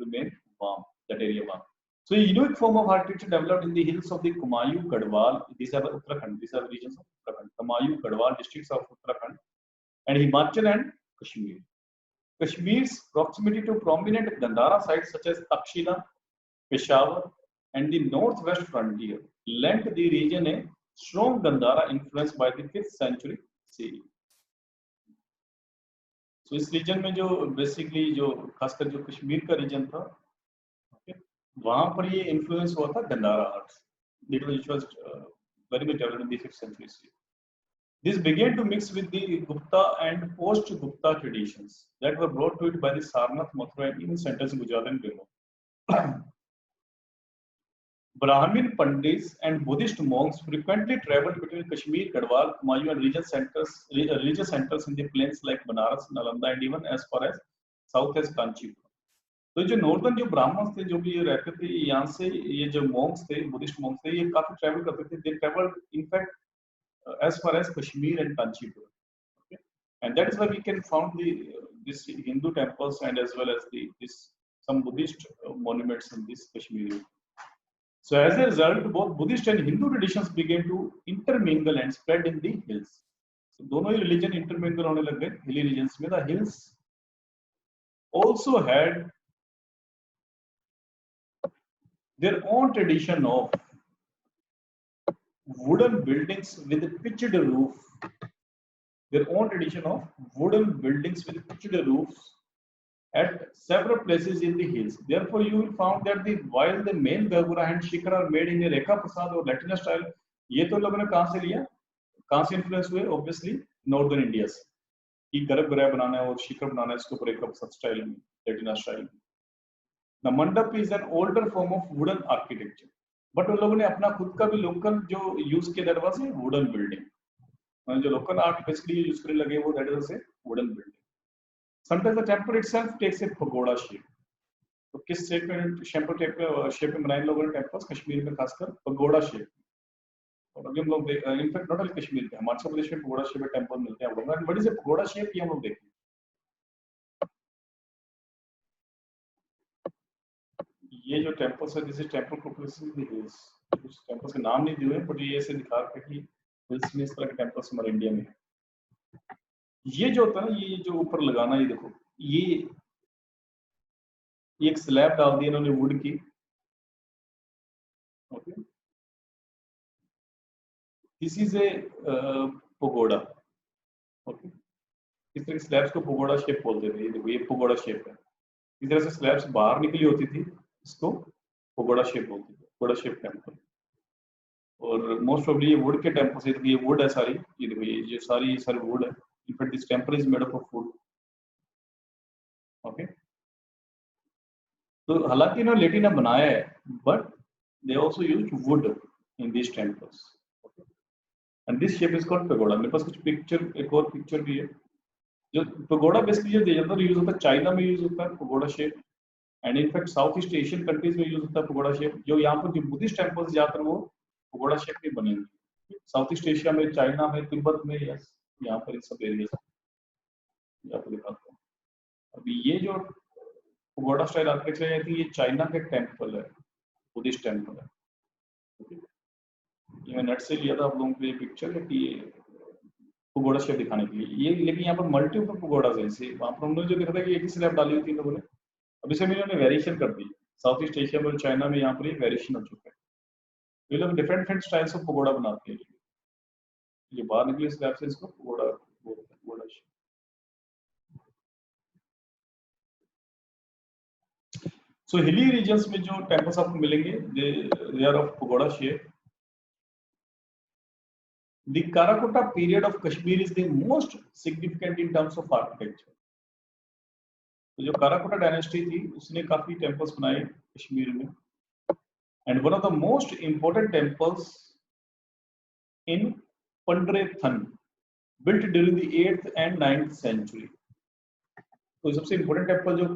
remain warm, that area warm. So a unique form of architecture developed in the hills of the Kumayu, Garhwal. These are Uttarakhand. These are the regions of Uttarakhand. Kumayu, Garhwal districts of Uttarakhand, and Himachal and Kashmir. Kashmir's proximity to prominent Gandhara sites such as Takshila, Peshawar, and the northwest frontier lent the region a strong Gandhara influence by the 5th century CE. So इस reason में जो basically जो खासकर जो कश्मीर का reason था, वहां पर ये इन्फ्लुएंस हुआ था Gandhara art, which was very much developed in the 5th century. This began to mix with the Gupta and post-Gupta traditions that were brought to it by the Sarnath, Mathura, and even centers in Gujarat and Bengal. Brahmin Pandits and Buddhist monks frequently traveled between Kashmir, Garhwal, Kumayu, and religious centers in the plains like Banaras, Nalanda, and even as far as south as Kanchipur. तो जो northern जो ब्राह्मण थे, जो भी रहते थे यहाँ से, ये जो मॉन्क्स थे, बुद्धिस्ट मॉन्क्स थे, ये काफी ट्रैवल करते थे. They travelled in fact as far as Kashmir and Kanchipur. Okay? And that is why we can found this Hindu temples and as well as some Buddhist monuments in this Kashmir. So as a result, both Buddhist and Hindu traditions began to intermingle and spread in the hills. So दोनों ही religion intermingle होने लग गए hilly regions में. The hills also had their own tradition of wooden buildings with a pitched roof. Their own tradition of wooden buildings with pitched roofs at several places in the hills. Therefore, you will find that while the main garbura and shikara are made in a Rekha Prasad or Latina style, ये तो लोगों ने कहाँ से लिया, कहाँ से influence हुए? Obviously, Northern India से. कि गर्भगृह बनाना है और शिखर बनाना है, इसके ऊपर रेखा प्रसाद स्टाइल में, लेटिना स्टाइल में. The mandap is an older form of wooden architecture, but उन लोगों ने अपना खुद का भी लोकल जो यूज किया, that was a wooden building. जो लोकल आर्ट बेसिकली यूज करने लगे वो that was a wooden building. Sometimes the temple itself takes a pagoda shape. तो किस शेप में शेप में बनाए लोगों ने टेम्पल्स? कश्मीर में खासकर पगोड़ा शेप. और अभी हम लोग इनफैक्ट नॉट ओनली कश्मीर में, हिमाचल प्रदेश में पगोड़ा शेप में टेम्पल मिलते हैं हम लोग. What is a pagoda shape? ये हम लोग देखें. ये जो टेम्पल्स है, this is temple progressive the hills. कुछ टेम्पल्स के नाम नहीं दिए हैं, बट ये ऐसे दिखा रहे हैं कि हिल्स में इस तरह के टेम्पल्स हमारे इंडिया में है. ये जो होता है ना, ये जो ऊपर लगाना, ये देखो, ये एक स्लैब डाल दी इन्होंने वुड की. Okay, this is A pagoda. Okay, इस तरह के स्लैब्स को पगोड़ा शेप बोलते थे. ये देखो, ये पगोड़ा शेप है. इस तरह से स्लैब्स बाहर निकली होती थी, इसको पगोड़ा शेप बोलते थे, पगोड़ा शेप टेम्पल. और मोस्ट प्रोबेबली ये वुड के टेम्पल्स है. ये वुड है सारी, ये देखो, ये सारी वुड है. In fact this temple is made up of would. Okay, तो हालांकि इन्होंने लेटिना बनाया है, but they also used would in this temples. And this shape is called pagoda. मेरे पास कुछ पिक्चर, एक और पिक्चर भी है. जो पगोड़ा बेसिकली जो ज्यादातर यूज होता है, चाइना में यूज होता है pagoda shape, and in fact south east Asian countries में यूज होता है पगोड़ा शेप. जो यहाँ पर जो बुद्धिस्ट टेम्पल्स ज्यादातर वो पगोड़ा शेप में बनेंगे. साउथ ईस्ट एशिया में, चाइना में, तिब्बत में, यस, यहाँ पर सब एरिया आपको दिखाता हूँ. अभी ये जो पगोड़ा स्टाइल आर्किटेक्चर है, ये चाइना के टेम्पल है, बुद्धिस्ट टेम्पल है. ये मैं नेट से लिया था आप लोगों को ये पिक्चर है कि पगोड़ा शेप दिखाने के लिए. ये लेकिन यहाँ पर मल्टीपल पगोड़ास है. इसे वहाँ पर उन्होंने जो देखा था कि एक ही स्लैब डाली हुई थी लोगों ने. अब इसे इन्होंने वेरिएशन कर दी. साउथ ईस्ट एशिया में, चाइना में यहाँ पर ये वेरिएशन हो चुका है. ये लोग डिफरेंट स्टाइल्स ऑफ पगोड़ा बनाते हैं. ये बाहर निकले स्लैब से इसको पगोड़ा बोलते हैं, पगोड़ा शेप। सो हिली रीजन्स में जो टेम्पल्स आपको मिलेंगे they are of pagoda shape. The Karakotta period of Kashmir is the most significant in terms of architecture. तो जो काराकोटा डायनेस्टी थी उसने काफी टेम्पल्स बनाए कश्मीर में, and one of the most important temples in Pandrethan built during the 8th and 9th century. तो सबसे इंपोर्टेंट टेम्पल जो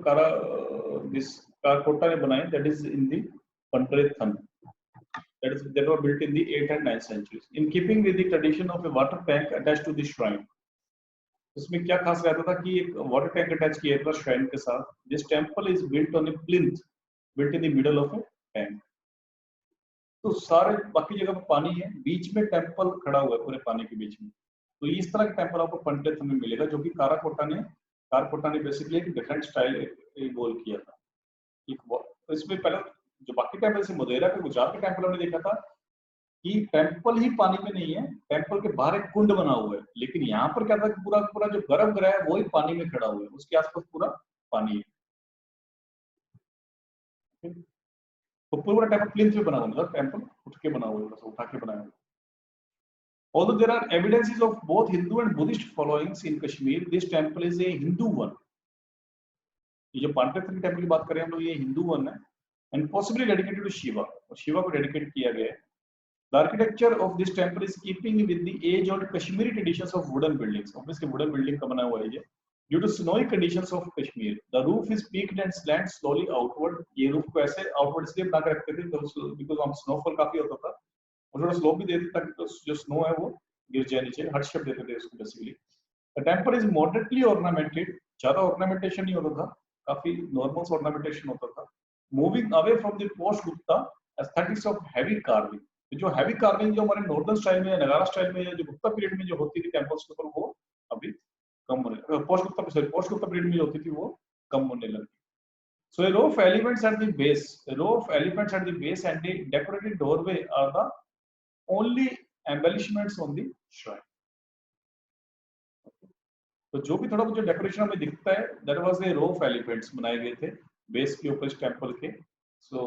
काराकोटा ने बनाए that is in the Pandrethan, that were built in the 8th and 9th centuries in keeping with the tradition of a water tank attached to the shrine. इसमें क्या खास रहता था कि एक वाटर टैंक अटैच किया था श्राइन के साथ. This temple is built on A plinth built in the middle of A tank. तो सारे बाकी जगह पर पानी है, बीच में टेम्पल खड़ा हुआ है पूरे पानी के बीच में. तो इस तरह का टेम्पल आपको पंडित में मिलेगा जो कि काराकोटा ने बेसिकली एक डिफरेंट स्टाइल इवॉल्व किया था. तो इसमें पहले जो बाकी टेम्पल से मोदेरा के गुजरात के टेम्पल हमने देखा था कि टेम्पल ही पानी में नहीं है, टेम्पल के बाहर एक कुंड बना हुआ है, लेकिन यहाँ पर क्या था कि पूरा पूरा जो गर्भगृह है वो ही पानी में खड़ा हुआ है, उसके आसपास पूरा पानी है. तो पूरा टेम्पल प्लिंथ में बना हुआ, मतलब टेम्पल उठ के बना हुआ है, उठा के बनाया हुआ. Although there are evidences of both Hindu and Buddhist followings in Kashmir, this temple is a Hindu one. ये जो पांड्रेथन टेम्पल की बात करें हम लोग, ये हिंदू वन है and possibly dedicated to Shiva, और शिवा को डेडिकेट किया गया है. The architecture of this temple is keeping with the age-old Kashmiri traditions of wooden buildings. Obviously, wooden building का बना हुआ है ये. Due to snowy conditions of Kashmir, the roof is peaked and slants slowly outward. ये roof को ऐसे outward इसलिए बना के रखते थे because वहाँ snowfall काफी होता था, और थोड़ा स्लोप भी देते ताकि जो स्नो है वो गिर जाए नीचे, हट शेप देते थे उसको basically. The temple is moderately ornamented. ज्यादा ornamentation नहीं होता था, काफी नॉर्मल ornamentation होता था. Moving away from the post-Gupta aesthetics of heavy carving. जो हैवी कार्विंग जो हमारे नॉर्दर्न स्टाइल में, नगारा स्टाइल में, जो गुप्ता पीरियड में जो होती थी टेम्पल्स के ऊपर, वो अभी कम होने, पोस्ट गुप्ता पीरियड में जो होती थी वो कम होने लगी. So a row of elephants at the base and the decorated doorway are the only embellishments on the shrine. तो जो भी थोड़ा बहुत जो डेकोरेशन हमें दिखता है, that was a row of elephants बनाए गए थे बेस के ऊपर इस टेम्पल के. So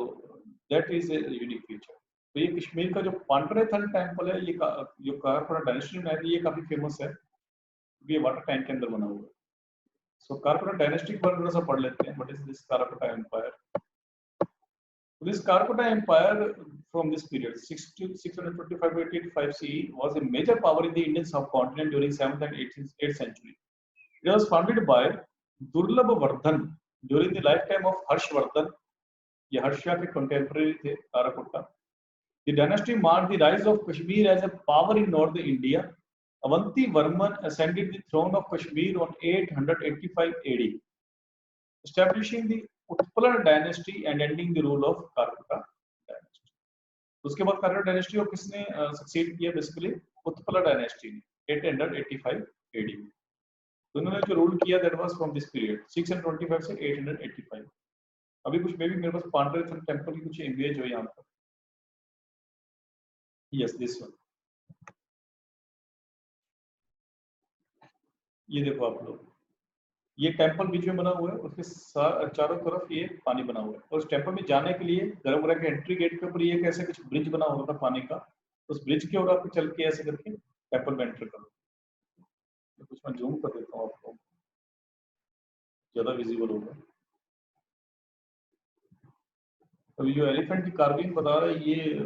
that is a unique feature. तो ये कश्मीर का जो पांड्रेथन टेम्पल है, ये जो काराकोटा डायनेस्टी में है, ये काफी फेमस है क्योंकि ये वाटर टैंक के अंदर बना हुआ है. सो काराकोटा डायनेस्टी पर थोड़ा सा पढ़ लेते हैं. What is this Karakota empire? This Karakota Empire from this period 625 to 885 CE was a major power in the Indian subcontinent during 7th and 8th century. It was founded by Durlabhavardhan during the lifetime of Harshvardhan. ये हर्षा के contemporary थे काराकोटा. The dynasty marked the rise of Kashmir as a power in northern India. Avanti Varman ascended the throne of Kashmir on 885 AD, establishing the Utpala dynasty and ending the rule of Karakota dynasty. उसके बाद काराकोटा dynasty को किसने succeed किया? Basically Utpala dynasty ने 885 AD. तो उन्होंने जो rule किया that was from this period 625 से 885. अभी कुछ मे भी मेरे पास पांड्रेथन टेम्पल की कुछ इमेज हो यहाँ पर. Yes, this one. ये देखो आप लोग, ये टेम्पल बीच में बना हुआ है, उसके चारों तरफ ये पानी बना हुआ है, और उस टेम्पल में जाने के लिए गर्भगृह के एंट्री गेट के ऊपर ये कैसे कुछ ब्रिज बना हुआ था पानी का. उस ब्रिज के ऊपर आपको चल के ऐसे करके टेम्पल में एंटर करो. तो कुछ मैं जूम कर देता हूँ आपको, ज्यादा विजिबल होगा. अभी जो एलिफेंट की कार्विंग बता रहा है ये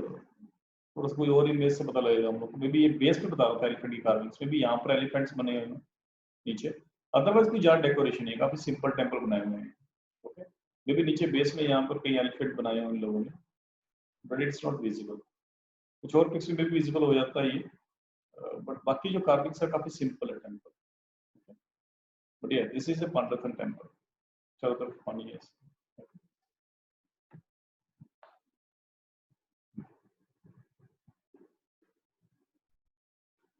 थोड़ा सा कोई और इमेज से पता लगेगा हम लोग को. मे बी ये बेस पे बता रहा था एलिफेंट की कार्विंग में भी, यहाँ पर एलिफेंट्स बने हुए हैं नीचे. अदरवाइज कोई ज्यादा डेकोरेशन है, काफी सिंपल टेम्पल बनाए हुए हैं. ओके, मे बी नीचे बेस में यहाँ पर कई एलिफेंट बनाए हुए इन लोगों ने, बट इट्स नॉट विजिबल. कुछ और पिक्स में भी विजिबल हो जाता है ये, बट बाकी जो कार्विंग्स है काफी सिंपल है टेम्पल. बट या दिस इज अ पांड्रेथन टेम्पल. चारों तरफ पानी है.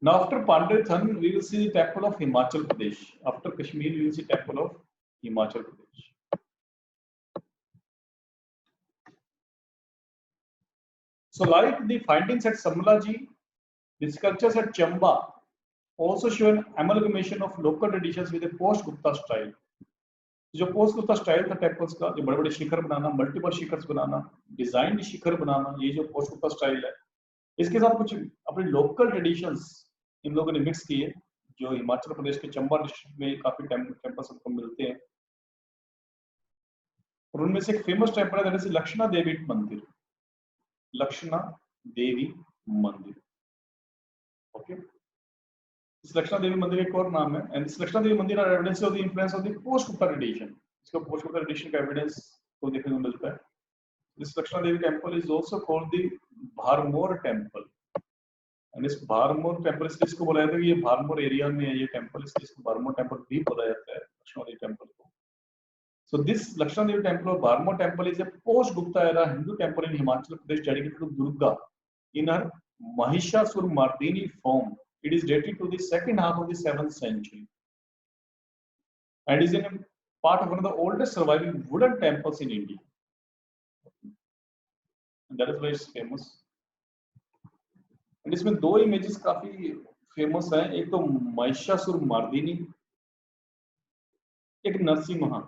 Now after Pandithan, we will see the temple of Himachal Pradesh. After Kashmir, we will see temple of Himachal Pradesh. So like the findings at Samlaji, The sculptures at Chamba also show an amalgamation of local traditions with a post-Gupta style. जो post Gupta style था temples का, जो बड़े बड़े शिखर बनाना, multiple शिखर बनाना, designed शिखर बनाना, ये जो post Gupta style है, इसके साथ कुछ अपने लोकल ट्रेडिशंस इन लोगों ने मिक्स किए, जो हिमाचल प्रदेश के चंबा डिस्ट्रिक्ट में काफी टेम्पल्स हमको मिलते हैं। और उनमें से एक फेमस टेम्पल है, दैट इज लक्षणा देवी मंदिर। लक्षणा देवी मंदिर, ओके। इस लक्षणा देवी मंदिर एक और नाम है, एंड इस लक्षणा देवी मंदिर are evidence of the influence of the post Gupta tradition. इसका पोस्ट गुप्ता ट्रेडिशन का एविडेंस को देखने को मिलता है। This Lakshana Devi temple is also called the Bharmour temple, and इस भारमोर टेम्पल इसको बोला जाता है कि ये भारमोर एरिया में है ये टेम्पल, इसलिए इसको भारमोर टेम्पल भी बोला जाता है, लक्षणा देवी टेम्पल को। So this Lakshana Devi temple or Bharmo temple is a post-Gupta era Hindu temple in Himachal Pradesh dedicated to Durga in her Mahishasur-Mardini form. It is dated to the second half of the 7th century and is in a part of one of the oldest surviving wooden temples in India. And that is why it's famous. And इसमें दो images काफी famous हैं, एक तो महिषासुर-मर्दिनी, एक नरसिम्हा।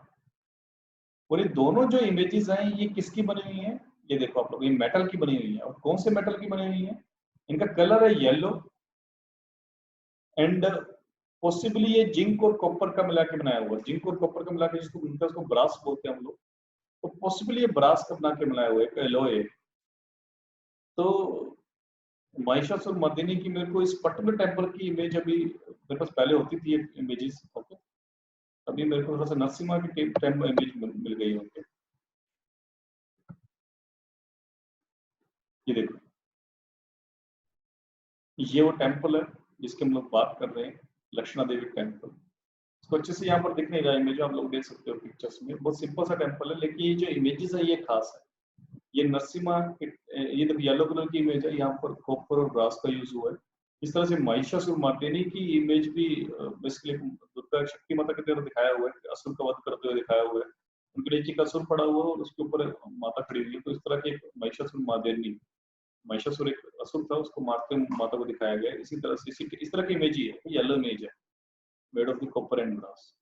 और ये दोनों जो इमेजेस हैं ये किसकी बनी हुई हैं, ये देखो आप लोग, ये मेटल की बनी हुई है। और कौन से मेटल की बनी हुई है, इनका कलर है येलो, एंड पॉसिबली ये जिंक और कॉपर का मिला के बनाया हुआ है। जिंक और कॉपर का मिला के जिसको मिलता है उसको ब्रास बोलते हैं हम लोग, तो पॉसिबली ये ब्रास का बना के बनाया हुआ है, एलॉय। तो महिषासुर मर्दिनी की मेरे को इस पर्टिकुलर टेम्पल की इमेज अभी मेरे पास पहले होती थी इमेजेस, ओके। अभी मेरे को थोड़ा सा नरसिम्हा की टेम्पल इमेज मिल गई, ओके। ये देखो, ये वो टेम्पल है जिसके हम लोग बात कर रहे हैं, लक्षणा देवी टेम्पल। इसको अच्छे से यहाँ पर दिख नहीं रहा है इमेज, आप लोग देख सकते हो पिक्चर्स में। बहुत सिंपल सा टेम्पल है, लेकिन ये जो इमेजेस है ये खास है। ये नरसिम्हा, ये देखो येलो कलर की इमेज है, यहाँ पर कॉपर और ब्रास का यूज हुआ है। इस तरह से महिषासुरमर्दिनी की इमेज भी बेसिकली दुर्गा शक्ति माता की तरह दिखाया हुआ है, असुर का वध करते हुए दिखाया हुआ है। उनके नीचे एक असुर पड़ा हुआ है और उसके ऊपर माता खड़ी हुई है। तो इस तरह की एक महिषासुरमर्दिनी, महिषासुर एक असुर था, उसको मारते हुए माता को दिखाया गया। इसी तरह से इस तरह की इमेज ही है, येलो इमेज है, made of the copper and brass.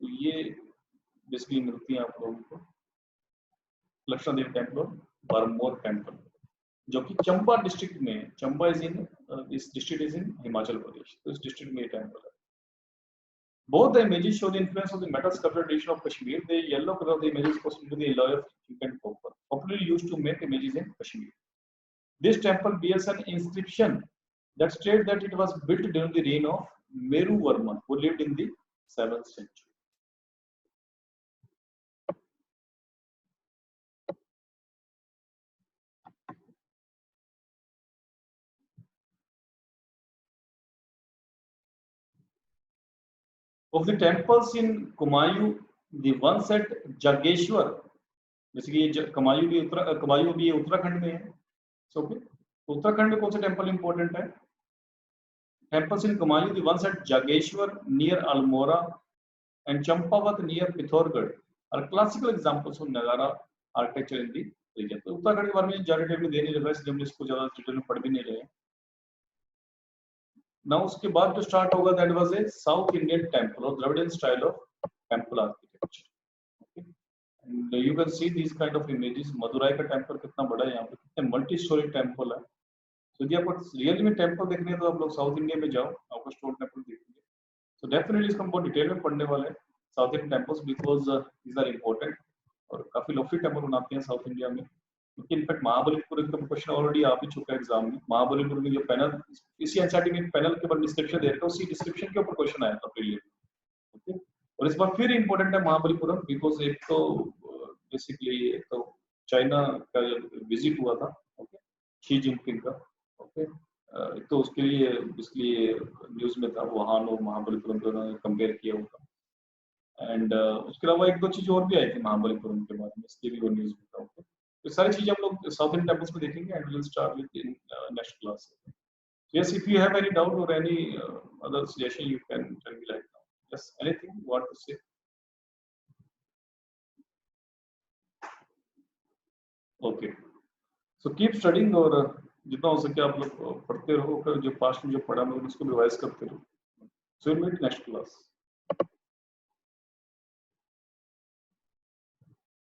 तो ये बेसिकली मिलती है आप लोगों को लक्षणा देवी टेम्पल, भरमौर टेम्पल, जो कि चंबा डिस्ट्रिक्ट में है। Chamba is in this district is in Himachal Pradesh, तो इस डिस्ट्रिक्ट में ये टेम्पल है। Both the images show the influence of the metal sculpture tradition of Kashmir. The yellow color of the images corresponds to the alloy of zinc and copper, popularly used to make images in Kashmir. This temple bears an inscription that states that it was built during the reign of Meru Varman, who lived in the 7th century. Of the temples in Kumayu, the ones at Jageshwar, जैसे कि ये कमायू भी उत्तराखंड में है। सो उत्तराखंड में कौन सा temple important है? Temples in Kumayu, the ones at Jageshwar near Almora and Champavat near Pithoragarh are classical examples of Nagara architecture in the region. तो उत्तराखंड के बारे में ज्यादा डिटेल में दे नहीं रहा, इसलिए हम इसको ज्यादा डिटेल में पढ़ भी नहीं रहे। Now उसके बाद जो स्टार्ट होगा, that was a South Indian temple or Dravidian style of temple architecture. Okay, and you can see these kind of images. Madurai का टेम्पल कितना बड़ा है, यहाँ पे कितने मल्टी स्टोरी टेम्पल है। तो यदि आपको रियली में टेम्पल देखने हैं तो आप लोग साउथ इंडिया में जाओ, आपको स्टोन टेम्पल देखेंगे। सो डेफिनेटली इसको हम बहुत डिटेल में पढ़ने वाले हैं south Indian temples, because these are important और काफी लोफी टेम्पल बनाते हैं साउथ इंडिया में। क्योंकि इनफैक्ट महाबलीपुर का क्वेश्चन ऑलरेडी आ भी चुका है एग्जाम में। महाबलीपुर में जो पैनल, इसी एनसीईआरटी में पैनल के ऊपर डिस्क्रिप्शन दे रखा है, उसी डिस्क्रिप्शन के ऊपर क्वेश्चन आया था प्रीलिम। ओके, और इस बार फिर इंपॉर्टेंट है महाबलीपुरम, बिकॉज एक तो बेसिकली एक तो चाइना का विजिट हुआ था, ओके, शी जिनपिंग का, ओके, तो उसके लिए इसलिए न्यूज में था वुहान और महाबलीपुरम को कंपेयर किया हुआ था। एंड उसके अलावा एक दो चीज और भी आई थी महाबलीपुरम के बारे में, इसलिए भी वो न्यूज में था। ओके, तो सारी चीजें हम लोग साउथ इंडियन टेम्पल्स में देखेंगे and will start with in next class. Yes, if you have any doubt और any other suggestion you can tell me right now. Yes, anything you want to say? Okay, so keep studying और जितना हो सके आप लोग पढ़ते रहो, जो पास्ट में जो पढ़ा मैं उसको रिवाइज करते रहो। So meet next class.